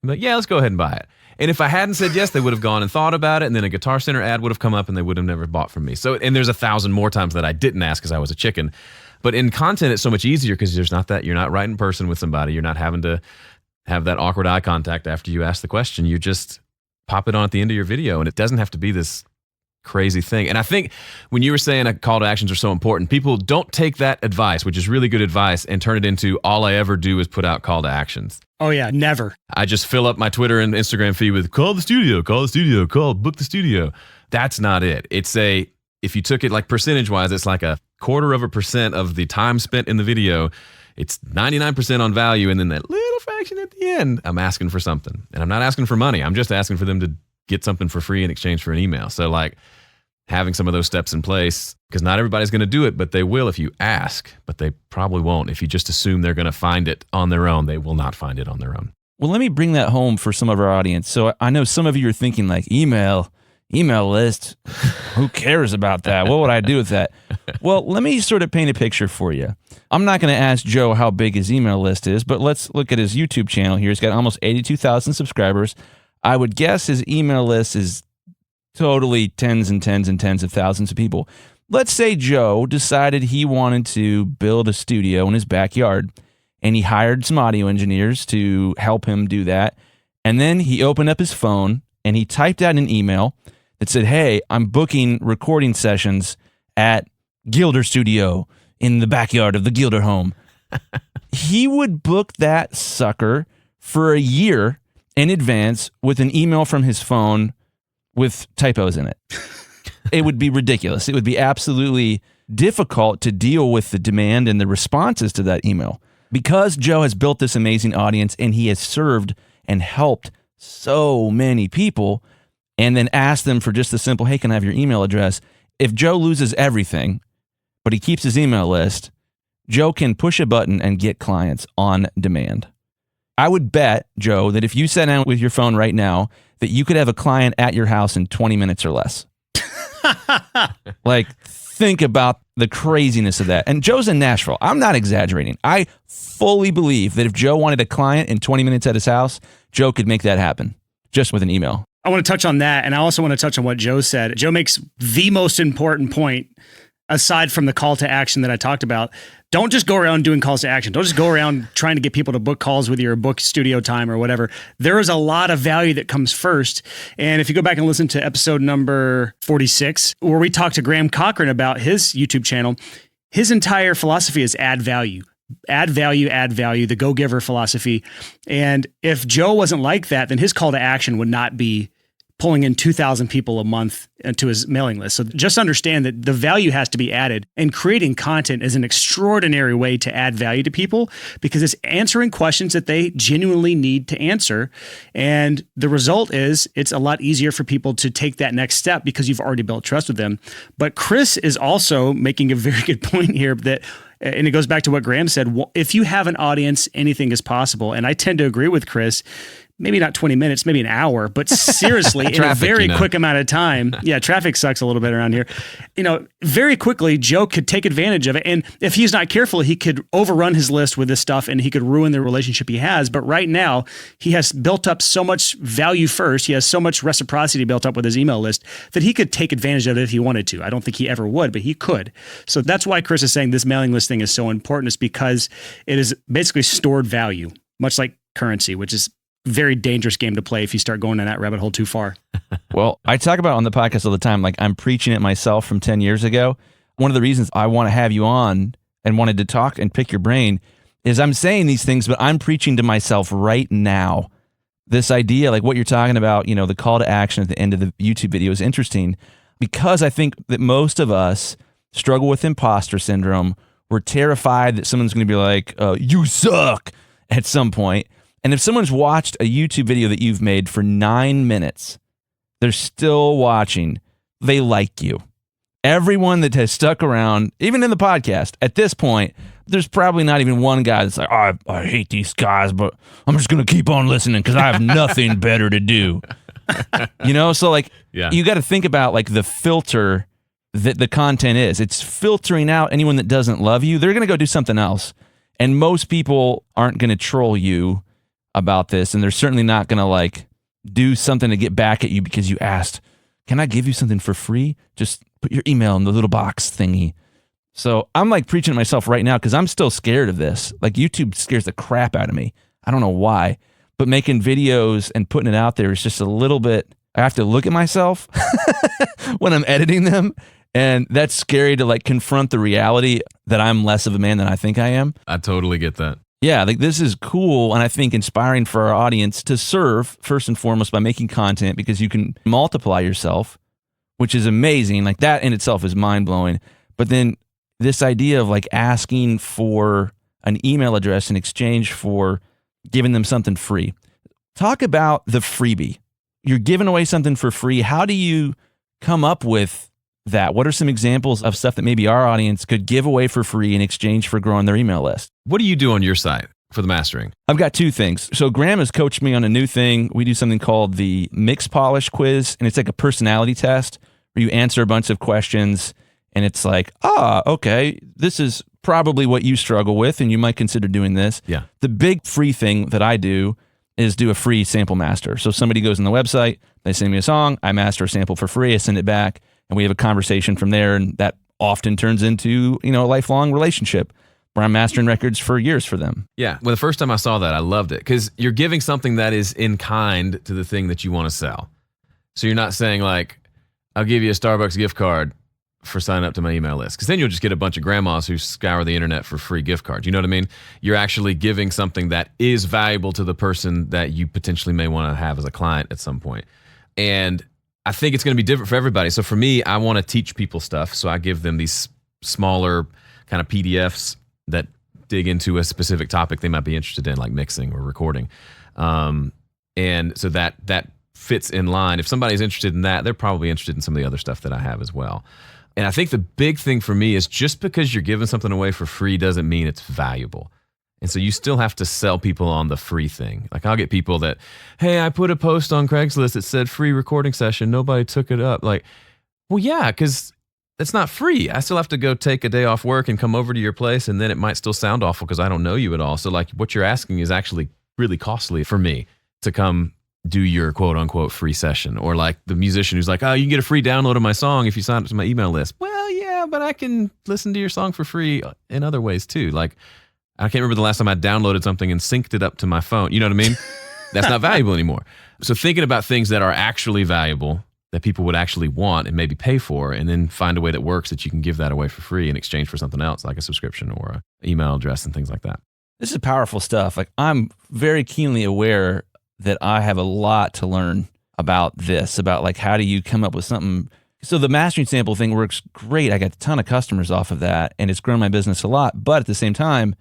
I'm like, yeah, let's go ahead and buy it. And if I hadn't said yes, they would have gone and thought about it, and then a Guitar Center ad would have come up and they would have never bought from me. So, and there's 1,000 more times that I didn't ask because I was a chicken. But in content, it's so much easier because there's not that, you're not right in person with somebody. You're not having to have that awkward eye contact after you ask the question. You just pop it on at the end of your video, and it doesn't have to be this crazy thing. And I think when you were saying call to actions are so important, people don't take that advice, which is really good advice, and turn it into all I ever do is put out call to actions. Oh yeah, never. I just fill up my Twitter and Instagram feed with book the studio. That's not it. It's if you took it like percentage wise, it's like 0.25% of the time spent in the video. It's 99% on value. And then that little fraction at the end, I'm asking for something. And I'm not asking for money. I'm just asking for them to get something for free in exchange for an email. So like having some of those steps in place, because not everybody's going to do it, but they will if you ask, but they probably won't. If you just assume they're going to find it on their own, they will not find it on their own. Well, let me bring that home for some of our audience. So I know some of you are thinking like email list. Who cares about that? What would I do with that? Well, let me sort of paint a picture for you. I'm not going to ask Joe how big his email list is, but let's look at his YouTube channel here. He's got almost 82,000 subscribers. I would guess his email list is totally tens and tens and tens of thousands of people. Let's say Joe decided he wanted to build a studio in his backyard, and he hired some audio engineers to help him do that. And then he opened up his phone and he typed out an email that said, hey, I'm booking recording sessions at Gilder Studio in the backyard of the Gilder home. He would book that sucker for a year in advance with an email from his phone with typos in it. It would be ridiculous. It would be absolutely difficult to deal with the demand and the responses to that email. Because Joe has built this amazing audience and he has served and helped so many people, and then ask them for just the simple, hey, can I have your email address? If Joe loses everything, but he keeps his email list, Joe can push a button and get clients on demand. I would bet, Joe, that if you sat down with your phone right now, that you could have a client at your house in 20 minutes or less. Like, think about the craziness of that. And Joe's in Nashville. I'm not exaggerating. I fully believe that if Joe wanted a client in 20 minutes at his house, Joe could make that happen just with an email. I want to touch on that. And I also want to touch on what Joe said. Joe makes the most important point, aside from the call to action that I talked about. Don't just go around doing calls to action. Don't just go around trying to get people to book calls with you or book studio time or whatever. There is a lot of value that comes first. And if you go back and listen to episode number 46, where we talked to Graham Cochran about his YouTube channel, his entire philosophy is add value. add value, the go-giver philosophy. And if Joe wasn't like that, then his call to action would not be pulling in 2,000 people a month into his mailing list. So just understand that the value has to be added, and creating content is an extraordinary way to add value to people because it's answering questions that they genuinely need to answer. And the result is it's a lot easier for people to take that next step because you've already built trust with them. But Chris is also making a very good point here that, and it goes back to what Graham said, if you have an audience, anything is possible. And I tend to agree with Chris. Maybe not 20 minutes, maybe an hour, but seriously, in a very quick amount of time. Yeah, traffic sucks a little bit around here. Very quickly, Joe could take advantage of it. And if he's not careful, he could overrun his list with this stuff and he could ruin the relationship he has. But right now, he has built up so much value first. He has so much reciprocity built up with his email list that he could take advantage of it if he wanted to. I don't think he ever would, but he could. So that's why Chris is saying this mailing list thing is so important, is because it is basically stored value, much like currency, which is very dangerous game to play if you start going down that rabbit hole too far. Well, I talk about on the podcast all the time, like I'm preaching it myself from 10 years ago. One of the reasons I want to have you on and wanted to talk and pick your brain is I'm saying these things, but I'm preaching to myself right now. This idea, like what you're talking about, the call to action at the end of the YouTube video is interesting because I think that most of us struggle with imposter syndrome. We're terrified that someone's going to be like, you suck at some point. And if someone's watched a YouTube video that you've made for 9 minutes, they're still watching, they like you. Everyone that has stuck around, even in the podcast, at this point, there's probably not even one guy that's like, I hate these guys, but I'm just going to keep on listening because I have nothing better to do. So you got to think about like the filter that the content is. It's filtering out anyone that doesn't love you. They're going to go do something else. And most people aren't going to troll you about this, and they're certainly not going to like do something to get back at you because you asked, can I give you something for free? Just put your email in the little box thingy. So I'm like preaching to myself right now because I'm still scared of this. Like YouTube scares the crap out of me. I don't know why, but making videos and putting it out there is just a little bit, I have to look at myself when I'm editing them. And that's scary to like confront the reality that I'm less of a man than I think I am. I totally get that. Yeah, like this is cool and I think inspiring for our audience to serve first and foremost by making content because you can multiply yourself, which is amazing. Like that in itself is mind-blowing. But then this idea of like asking for an email address in exchange for giving them something free. Talk about the freebie. You're giving away something for free. How do you come up with that? What are some examples of stuff that maybe our audience could give away for free in exchange for growing their email list? What do you do on your site for the mastering? I've got two things. So Graham has coached me on a new thing. We do something called the Mix Polish quiz, and it's like a personality test where you answer a bunch of questions, and it's like, okay, this is probably what you struggle with, and you might consider doing this. Yeah. The big free thing that I do is do a free sample master. So somebody goes on the website, they send me a song, I master a sample for free, I send it back, and we have a conversation from there, and that often turns into, a lifelong relationship where I'm mastering records for years for them. Yeah. Well, the first time I saw that, I loved it because you're giving something that is in kind to the thing that you want to sell. So you're not saying like, I'll give you a Starbucks gift card for signing up to my email list, because then you'll just get a bunch of grandmas who scour the internet for free gift cards. You know what I mean? You're actually giving something that is valuable to the person that you potentially may want to have as a client at some point. And I think it's going to be different for everybody. So for me, I want to teach people stuff. So I give them these smaller kind of PDFs that dig into a specific topic they might be interested in, like mixing or recording. And so that fits in line. If somebody's interested in that, they're probably interested in some of the other stuff that I have as well. And I think the big thing for me is just because you're giving something away for free doesn't mean it's valuable. And so you still have to sell people on the free thing. Like I'll get people that, hey, I put a post on Craigslist that said free recording session. Nobody took it up. Like, well, yeah, because it's not free. I still have to go take a day off work and come over to your place, and then it might still sound awful because I don't know you at all. So like what you're asking is actually really costly for me to come do your quote unquote free session. Or like the musician who's like, oh, you can get a free download of my song if you sign up to my email list. Well, yeah, but I can listen to your song for free in other ways too. Like I can't remember the last time I downloaded something and synced it up to my phone. You know what I mean? That's not valuable anymore. So thinking about things that are actually valuable that people would actually want and maybe pay for, and then find a way that works that you can give that away for free in exchange for something else, like a subscription or an email address and things like that. This is powerful stuff. Like, I'm very keenly aware that I have a lot to learn about this, about like, how do you come up with something? So the mastering sample thing works great. I got a ton of customers off of that, and it's grown my business a lot. But at the same time,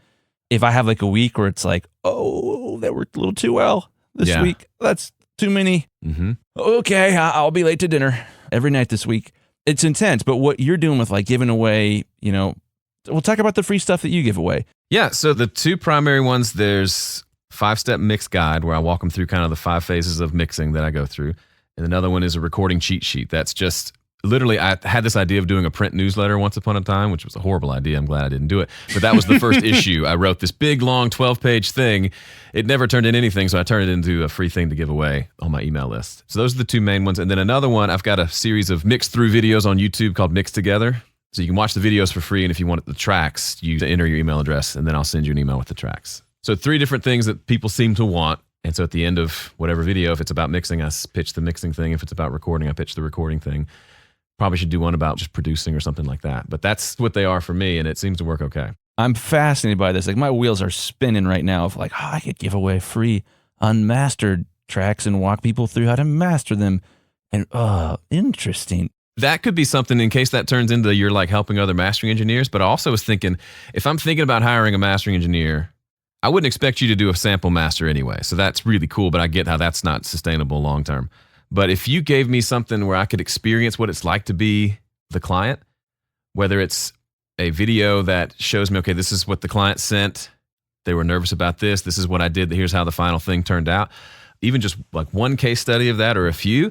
if I have like a week where it's like, oh, that worked a little too well this week, that's too many. Mm-hmm. Okay, I'll be late to dinner every night this week. It's intense. But what you're doing with like giving away, we'll talk about the free stuff that you give away. Yeah, so the two primary ones, there's 5-step mix guide where I walk them through kind of the 5 phases of mixing that I go through. And another one is a recording cheat sheet. That's just literally, I had this idea of doing a print newsletter once upon a time, which was a horrible idea. I'm glad I didn't do it. But that was the first issue. I wrote this big, long 12-page thing. It never turned into anything, so I turned it into a free thing to give away on my email list. So those are the two main ones. And then another one, I've got a series of mixed through videos on YouTube called Mixed Together. So you can watch the videos for free, and if you want the tracks, you enter your email address, and then I'll send you an email with the tracks. So 3 different things that people seem to want. And so at the end of whatever video, if it's about mixing, I pitch the mixing thing. If it's about recording, I pitch the recording thing. Probably should do one about just producing or something like that. But that's what they are for me, and it seems to work okay. I'm fascinated by this. Like, my wheels are spinning right now of like, I could give away free unmastered tracks and walk people through how to master them. And interesting. That could be something in case that turns into you're like helping other mastering engineers. But I also was thinking, if I'm thinking about hiring a mastering engineer, I wouldn't expect you to do a sample master anyway. So that's really cool, but I get how that's not sustainable long term. But if you gave me something where I could experience what it's like to be the client, whether it's a video that shows me, okay, this is what the client sent, they were nervous about this is what I did, here's how the final thing turned out. Even just like one case study of that or a few,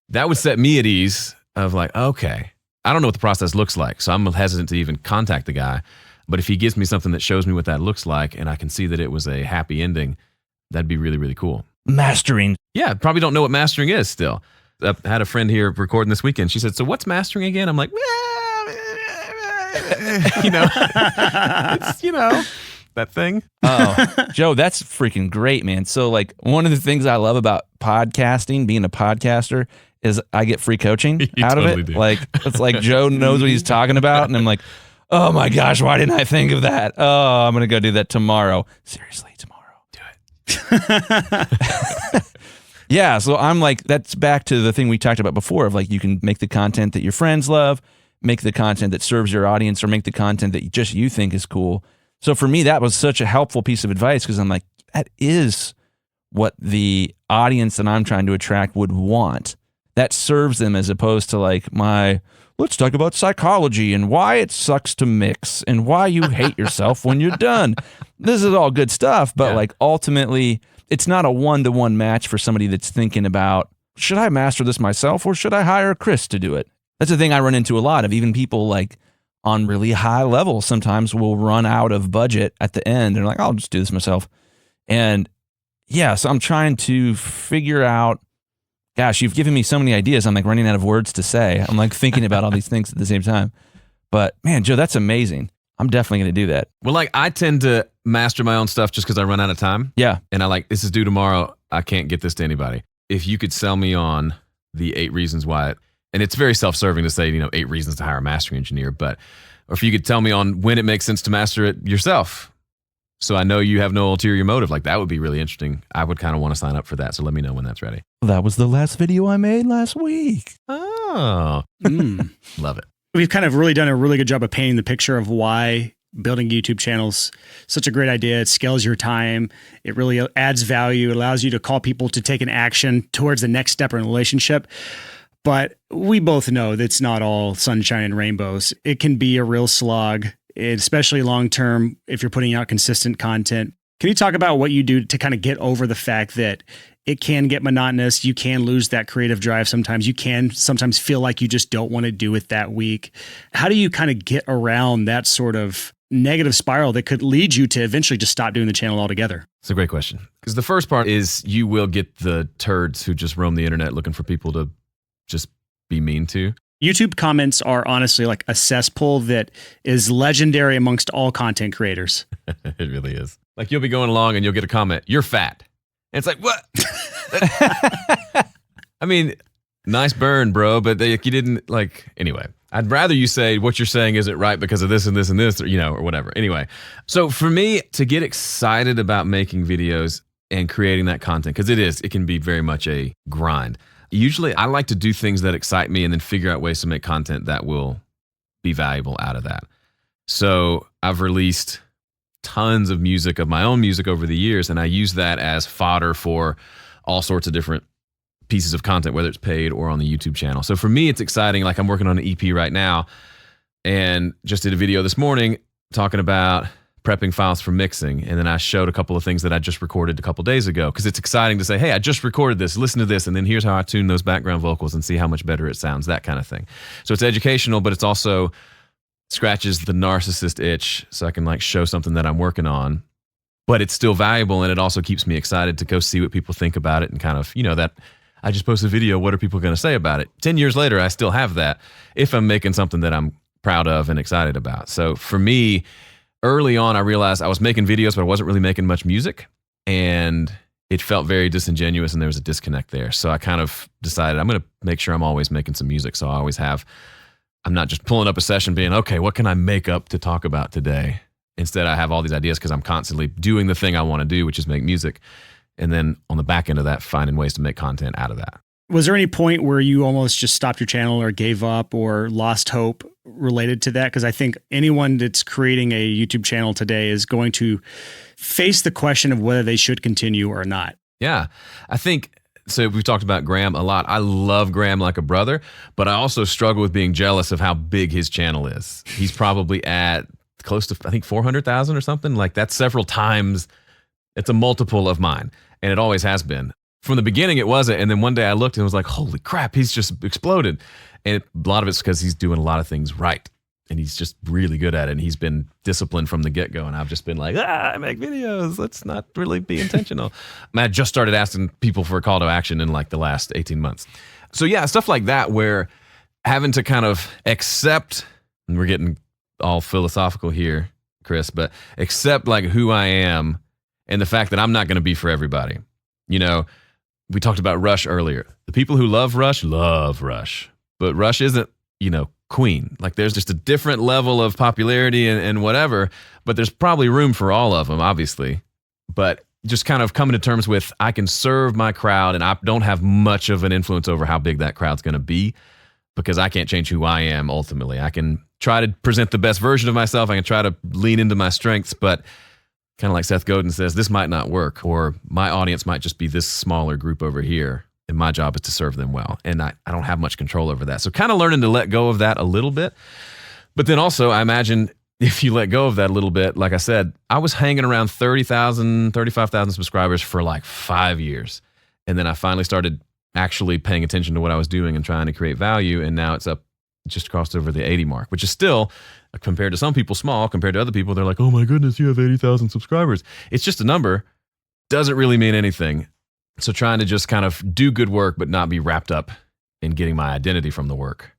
that would set me at ease of like, okay, I don't know what the process looks like, so I'm hesitant to even contact the guy. But if he gives me something that shows me what that looks like and I can see that it was a happy ending, that'd be really, really cool. Mastering. Yeah, probably don't know what mastering is still. I had a friend here recording this weekend. She said, so what's mastering again? I'm like, it's, that thing. Oh, Joe, that's freaking great, man. So like, one of the things I love about podcasting, being a podcaster, is I get free coaching out of it. Do. Like, it's like Joe knows what he's talking about. And I'm like, oh my gosh, why didn't I think of that? Oh, I'm going to go do that tomorrow. Seriously, tomorrow. Do it. Yeah. So I'm like, that's back to the thing we talked about before of like, you can make the content that your friends love, make the content that serves your audience, or make the content that just you think is cool. So for me, that was such a helpful piece of advice, because I'm like, that is what the audience that I'm trying to attract would want. That serves them, as opposed to like let's talk about psychology and why it sucks to mix and why you hate yourself when you're done. This is all good stuff, but like ultimately, it's not a one-to-one match for somebody that's thinking about, should I master this myself or should I hire Chris to do it? That's the thing I run into a lot of. Even people like on really high levels sometimes will run out of budget at the end. They're like, I'll just do this myself. And yeah, so I'm trying to figure out, gosh, you've given me so many ideas. I'm like running out of words to say. I'm like thinking about all these things at the same time. But man, Joe, that's amazing. I'm definitely going to do that. Well, like I tend to master my own stuff just because I run out of time. Yeah. And I like, this is due tomorrow. I can't get this to anybody. If you could sell me on the 8 reasons why, and it's very self-serving to say, 8 reasons to hire a mastering engineer, but, or if you could tell me on when it makes sense to master it yourself, so I know you have no ulterior motive, like that would be really interesting. I would kind of want to sign up for that. So let me know when that's ready. That was the last video I made last week. Oh, love it. We've kind of really done a really good job of painting the picture of why building YouTube channels such a great idea. It scales your time. It really adds value. It allows you to call people to take an action towards the next step in a relationship. But we both know that it's not all sunshine and rainbows. It can be a real slog, especially long-term if you're putting out consistent content. Can you talk about what you do to kind of get over the fact that it can get monotonous? You can lose that creative drive sometimes. You can sometimes feel like you just don't want to do it that week. How do you kind of get around that sort of negative spiral that could lead you to eventually just stop doing the channel altogether? It's a great question. Because the first part is you will get the turds who just roam the internet looking for people to just be mean to. YouTube comments are honestly like a cesspool that is legendary amongst all content creators. It really is. Like you'll be going along and you'll get a comment, "You're fat." And it's like, what? I mean, Nice burn, bro. But you didn't anyway. I'd rather you say what you're saying isn't right because of this and this and this, or whatever. Anyway, so for me to get excited about making videos and creating that content, because it can be very much a grind. Usually I like to do things that excite me and then figure out ways to make content that will be valuable out of that. So I've released tons of music, of my own music over the years, and I use that as fodder for all sorts of different pieces of content, whether it's paid or on the YouTube channel. So for me, it's exciting. Like I'm working on an EP right now and just did a video this morning talking about prepping files for mixing. And then I showed a couple of things that I just recorded a couple days ago because it's exciting to say, hey, I just recorded this, listen to this, and then here's how I tune those background vocals and see how much better it sounds, that kind of thing. So it's educational, but it's also scratches the narcissist itch so I can show something that I'm working on, but it's still valuable. And it also keeps me excited to go see what people think about it and kind of, that I just posted a video. What are people going to say about it? 10 years later, I still have that if I'm making something that I'm proud of and excited about. So for me, early on, I realized I was making videos, but I wasn't really making much music. And it felt very disingenuous and there was a disconnect there. So I kind of decided I'm going to make sure I'm always making some music. So I always have, I'm not just pulling up a session being, okay, what can I make up to talk about today? Instead, I have all these ideas because I'm constantly doing the thing I want to do, which is make music. And then on the back end of that, finding ways to make content out of that. Was there any point where you almost just stopped your channel or gave up or lost hope related to that? Because I think anyone that's creating a YouTube channel today is going to face the question of whether they should continue or not. Yeah, I think, so we've talked about Graham a lot. I love Graham like a brother, but I also struggle with being jealous of how big his channel is. He's probably at close to, I think, 400,000 or something. That's several times. It's a multiple of mine, and it always has been. From the beginning, it wasn't, and then one day I looked and was like, holy crap, he's just exploded. And a lot of it's because he's doing a lot of things right, and he's just really good at it, and he's been disciplined from the get-go, and I've just been like, I make videos. Let's not really be intentional. I just started asking people for a call to action in the last 18 months. So yeah, stuff like that where having to kind of accept, and we're getting all philosophical here, Chris, but accept who I am and the fact that I'm not going to be for everybody. We talked about Rush earlier. The people who love Rush, but Rush isn't, Queen. There's just a different level of popularity and whatever, but there's probably room for all of them, obviously. But just kind of coming to terms with, I can serve my crowd and I don't have much of an influence over how big that crowd's going to be because I can't change who I am ultimately. I can try to present the best version of myself. I can try to lean into my strengths, but kind of like Seth Godin says, this might not work, or my audience might just be this smaller group over here, and my job is to serve them well. And I don't have much control over that. So kind of learning to let go of that a little bit. But then also, I imagine if you let go of that a little bit, like I said, I was hanging around 30,000, 35,000 subscribers for 5 years. And then I finally started actually paying attention to what I was doing and trying to create value. And now it's up, just crossed over the 80 mark, which is still, compared to some people, small. Compared to other people, they're like, oh my goodness, you have 80,000 subscribers. It's just a number. Doesn't really mean anything. So trying to just kind of do good work, but not be wrapped up in getting my identity from the work.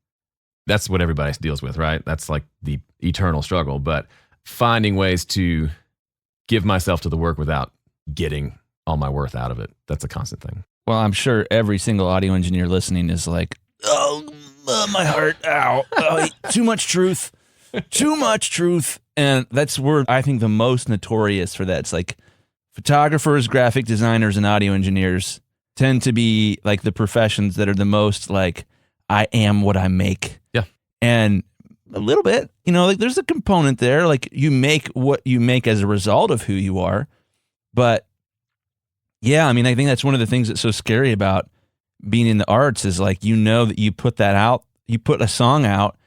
That's what everybody deals with, right? That's the eternal struggle. But finding ways to give myself to the work without getting all my worth out of it. That's a constant thing. Well, I'm sure every single audio engineer listening is like, oh, my heart, ow, oh, too much truth. Too much truth. And that's where I think the most notorious for that. It's photographers, graphic designers, and audio engineers tend to be the professions that are the most I am what I make. Yeah. And a little bit, there's a component there. You make what you make as a result of who you are. But yeah, I think that's one of the things that's so scary about being in the arts is that you put that out, you put a song out,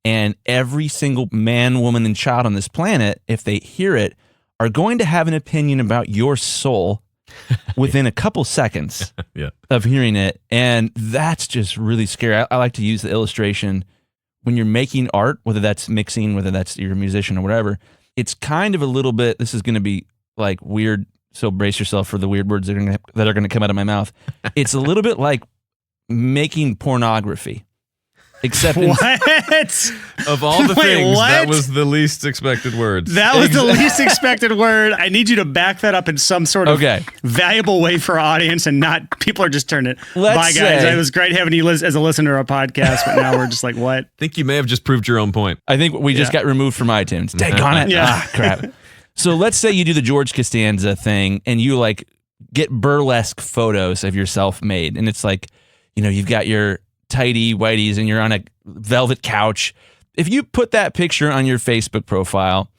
and every single man, woman, and child on this planet, if they hear it, are going to have an opinion about your soul within a couple seconds of hearing it. And that's just really scary. I like to use the illustration when you're making art, whether that's mixing, whether that's you're a musician or whatever. It's kind of a little bit, this is going to be weird, so brace yourself for the weird words that are going to come out of my mouth. It's a little bit like making pornography. Acceptance. What? Of all the Wait, things, that what? was the least expected words. That was the least expected word. I need you to back that up in some sort of valuable way for our audience and not people are just turning it. Bye, guys. It was great having you as a listener of a podcast, but now we're just like, what? I think you may have just proved your own point. I think we just got removed from iTunes. Daggone it. Yeah. Crap. So let's say you do the George Costanza thing and you like get burlesque photos of yourself made. And it's like, you've got your tighty whities and you're on a velvet couch. If you put that picture on your Facebook profile,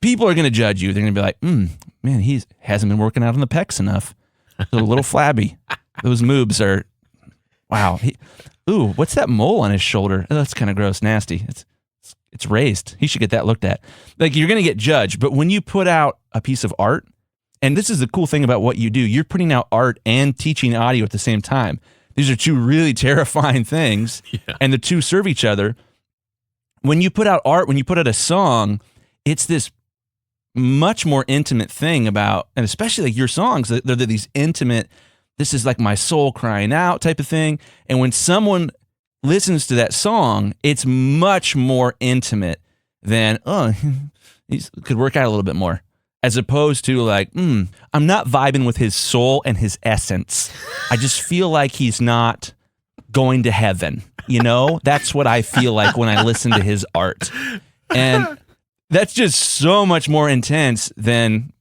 people are going to judge you. They're going to be like, man, he hasn't been working out on the pecs enough. They're a little flabby. Those moobs are, wow. What's that mole on his shoulder? Oh, that's kind of gross, nasty. It's raised. He should get that looked at. Like, you're going to get judged. But when you put out a piece of art, and this is the cool thing about what you do, you're putting out art and teaching audio at the same time. These are two really terrifying things, and the two serve each other. When you put out art, when you put out a song, it's this much more intimate thing about, and especially like your songs, they're these intimate, this is like my soul crying out type of thing. And when someone listens to that song, it's much more intimate than, he could work out a little bit more. As opposed to like, I'm not vibing with his soul and his essence. I just feel like he's not going to heaven. That's what I feel like when I listen to his art. And that's just so much more intense than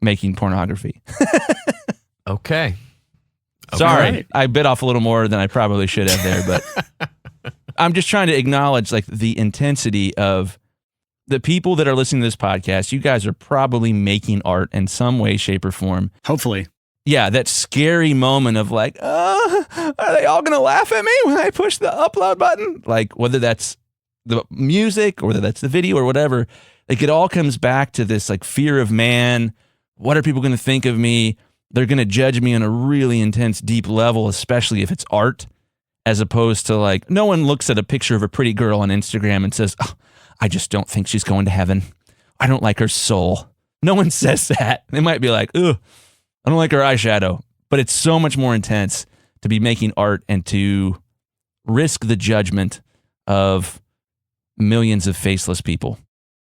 making pornography. Okay. Sorry, right. I bit off a little more than I probably should have there, but I'm just trying to acknowledge like the intensity of the people that are listening to this podcast. You guys are probably making art in some way, shape, or form. Hopefully. Yeah, that scary moment of like, are they all going to laugh at me when I push the upload button? Like, whether that's the music or whether that's the video or whatever, like it all comes back to this like fear of man. What are people going to think of me? They're going to judge me on a really intense, deep level, especially if it's art, as opposed to like, no one looks at a picture of a pretty girl on Instagram and says, I just don't think she's going to heaven. I don't like her soul. No one says that. They might be like, I don't like her eyeshadow. But it's so much more intense to be making art and to risk the judgment of millions of faceless people.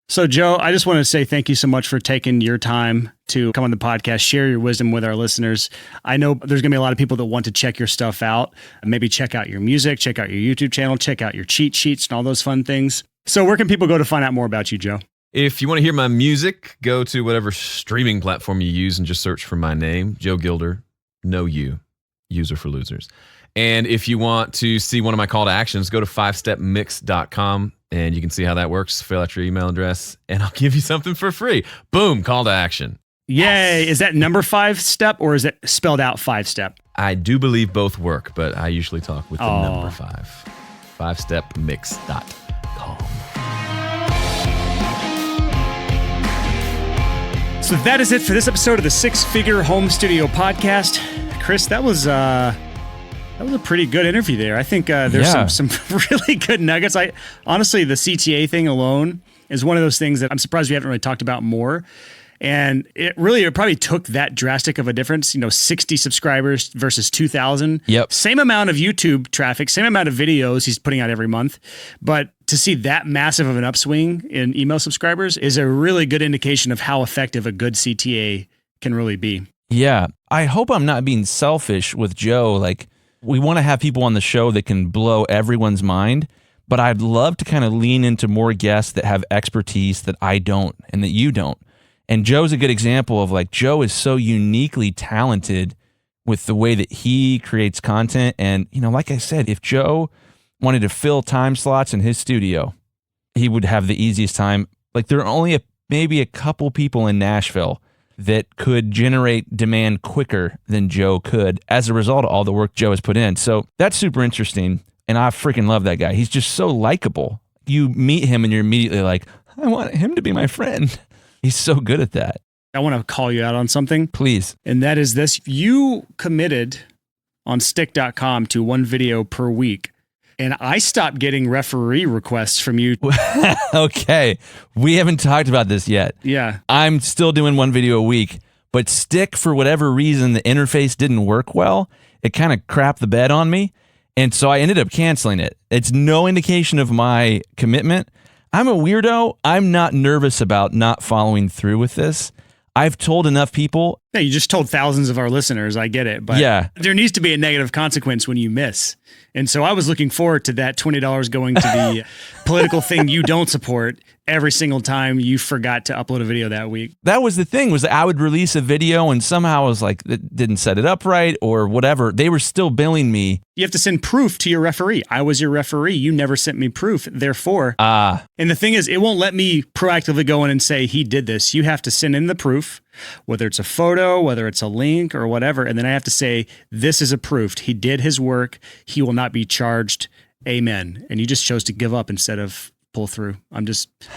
So, Joe, I just want to say thank you so much for taking your time to come on the podcast, share your wisdom with our listeners. I know there's going to be a lot of people that want to check your stuff out, maybe check out your music, check out your YouTube channel, check out your cheat sheets and all those fun things. So where can people go to find out more about you, Joe? If you want to hear my music, go to whatever streaming platform you use and just search for my name, Joe Gilder, no U, user for losers. And if you want to see one of my call to actions, go to 5stepmix.com and you can see how that works. Fill out your email address and I'll give you something for free. Boom, call to action. Yay. Is that number 5-step or is it spelled out 5-step? I do believe both work, but I usually talk with the number 5. 5stepmix.com. So that is it for this episode of the Six Figure Home Studio Podcast. Chris, that was a pretty good interview there. I think there's some really good nuggets. Honestly, the CTA thing alone is one of those things that I'm surprised we haven't really talked about more. And it probably took that drastic of a difference, 60 subscribers versus 2,000. Yep. Same amount of YouTube traffic, same amount of videos he's putting out every month. But to see that massive of an upswing in email subscribers is a really good indication of how effective a good CTA can really be. Yeah. I hope I'm not being selfish with Joe. Like, we want to have people on the show that can blow everyone's mind, but I'd love to kind of lean into more guests that have expertise that I don't and that you don't. And Joe's a good example of like, Joe is so uniquely talented with the way that he creates content. And, like I said, if Joe wanted to fill time slots in his studio, he would have the easiest time. Like, there are only maybe a couple people in Nashville that could generate demand quicker than Joe could as a result of all the work Joe has put in. So that's super interesting. And I freaking love that guy. He's just so likable. You meet him and you're immediately like, I want him to be my friend. He's so good at that. I want to call you out on something. Please. And that is this. You committed on stick.com to one video per week. And I stopped getting referee requests from you. Okay. We haven't talked about this yet. Yeah. I'm still doing one video a week, but Stick, for whatever reason, the interface didn't work well. It kind of crapped the bed on me. And so I ended up canceling it. It's no indication of my commitment. I'm a weirdo. I'm not nervous about not following through with this. I've told enough people. Yeah, you just told thousands of our listeners. I get it. But Yeah. there needs to be a negative consequence when you miss. And so I was looking forward to that $20 going to the political thing you don't support every single time you forgot to upload a video that week. That was the thing, was that I would release a video and somehow I was like, it didn't set it up right or whatever. They were still billing me. You have to send proof to your referee. I was your referee. You never sent me proof. Therefore, and the thing is, it won't let me proactively go in and say he did this. You have to send in the proof, whether it's a photo, whether it's a link or whatever. And then I have to say, this is approved. He did his work. He will not be charged. Amen. And you just chose to give up instead of pull through. I'm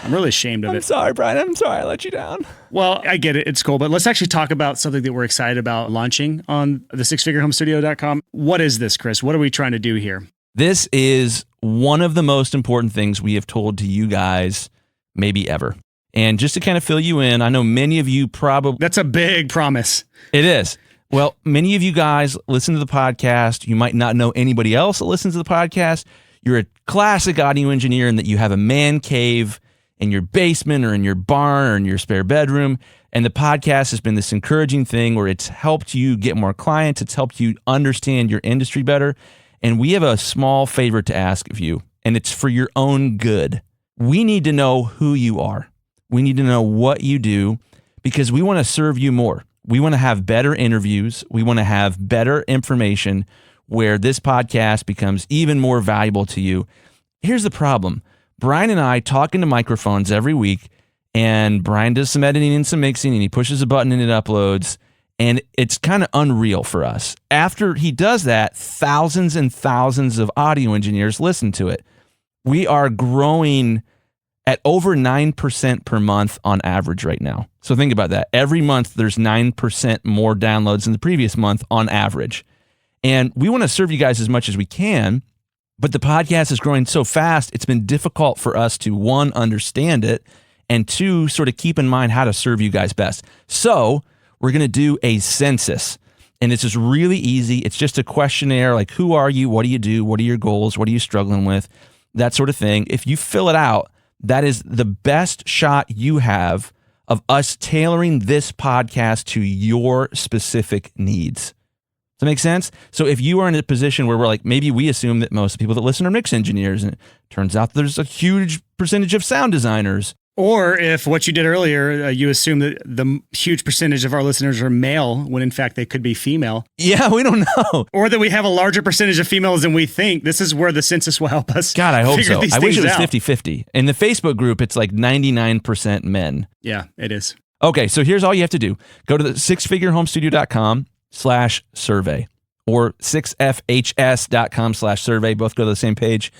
really ashamed of it. I'm sorry, Brian. I'm sorry I let you down. Well, I get it. It's cool. But let's actually talk about something that we're excited about launching on the sixfigurehomestudio.com. What is this, Chris? What are we trying to do here? This is one of the most important things we have told to you guys maybe ever. And just to kind of fill you in, I know many of you probably... That's a big promise. It is. Well, many of you guys listen to the podcast. You might not know anybody else that listens to the podcast. You're a classic audio engineer in that you have a man cave in your basement or in your barn or in your spare bedroom. And the podcast has been this encouraging thing where it's helped you get more clients. It's helped you understand your industry better. And we have a small favor to ask of you, and it's for your own good. We need to know who you are. We need to know what you do because we want to serve you more. We want to have better interviews. We want to have better information where this podcast becomes even more valuable to you. Here's the problem. Brian and I talk into microphones every week, and Brian does some editing and some mixing, and he pushes a button and it uploads, and it's kind of unreal for us. After he does that, thousands and thousands of audio engineers listen to it. We are growing at over 9% per month on average right now. So think about that. Every month, there's 9% more downloads than the previous month on average. And we want to serve you guys as much as we can, but the podcast is growing so fast, it's been difficult for us to, one, understand it, and two, sort of keep in mind how to serve you guys best. So we're going to do a census, and it's just really easy. It's just a questionnaire like, who are you? What do you do? What are your goals? What are you struggling with? That sort of thing. If you fill it out, that is the best shot you have of us tailoring this podcast to your specific needs. Does that make sense? So if you are in a position where we're like, maybe we assume that most people that listen are mix engineers, and it turns out there's a huge percentage of sound designers. Or if what you did earlier, you assume that the huge percentage of our listeners are male when in fact they could be female. Yeah, we don't know. Or that we have a larger percentage of females than we think. This is where the census will help us. God, I hope so. I wish it was out. 50-50. In the Facebook group, it's like 99% men. Yeah, it is. Okay, so here's all you have to do. Go to the sixfigurehomestudio.com/survey or 6fhs.com/survey. Both go to the same page.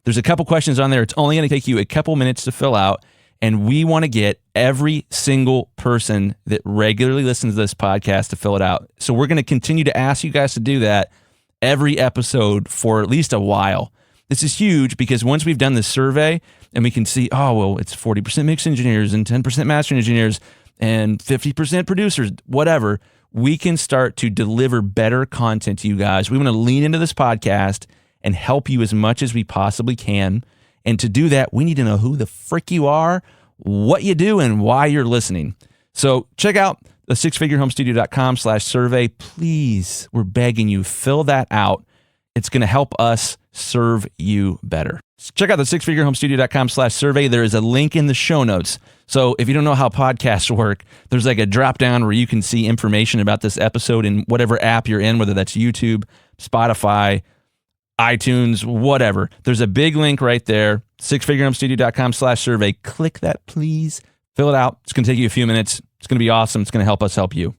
There's a couple questions on there. It's only going to take you a couple minutes to fill out. And we want to get every single person that regularly listens to this podcast to fill it out. So we're going to continue to ask you guys to do that every episode for at least a while. This is huge because once we've done this survey and we can see, oh, well, it's 40% mix engineers and 10% mastering engineers and 50% producers, whatever, we can start to deliver better content to you guys. We want to lean into this podcast and help you as much as we possibly can. And to do that, we need to know who the frick you are, what you do, and why you're listening. So check out the sixfigurehomestudio.com/survey. Please, we're begging you, fill that out. It's going to help us serve you better. Check out the sixfigurehomestudio.com/survey. There is a link in the show notes. So if you don't know how podcasts work, there's like a drop down where you can see information about this episode in whatever app you're in, whether that's YouTube, Spotify, iTunes, whatever. There's a big link right there, sixfigurehomestudio.com/survey. Click that, please. Fill it out. It's going to take you a few minutes. It's going to be awesome. It's going to help us help you.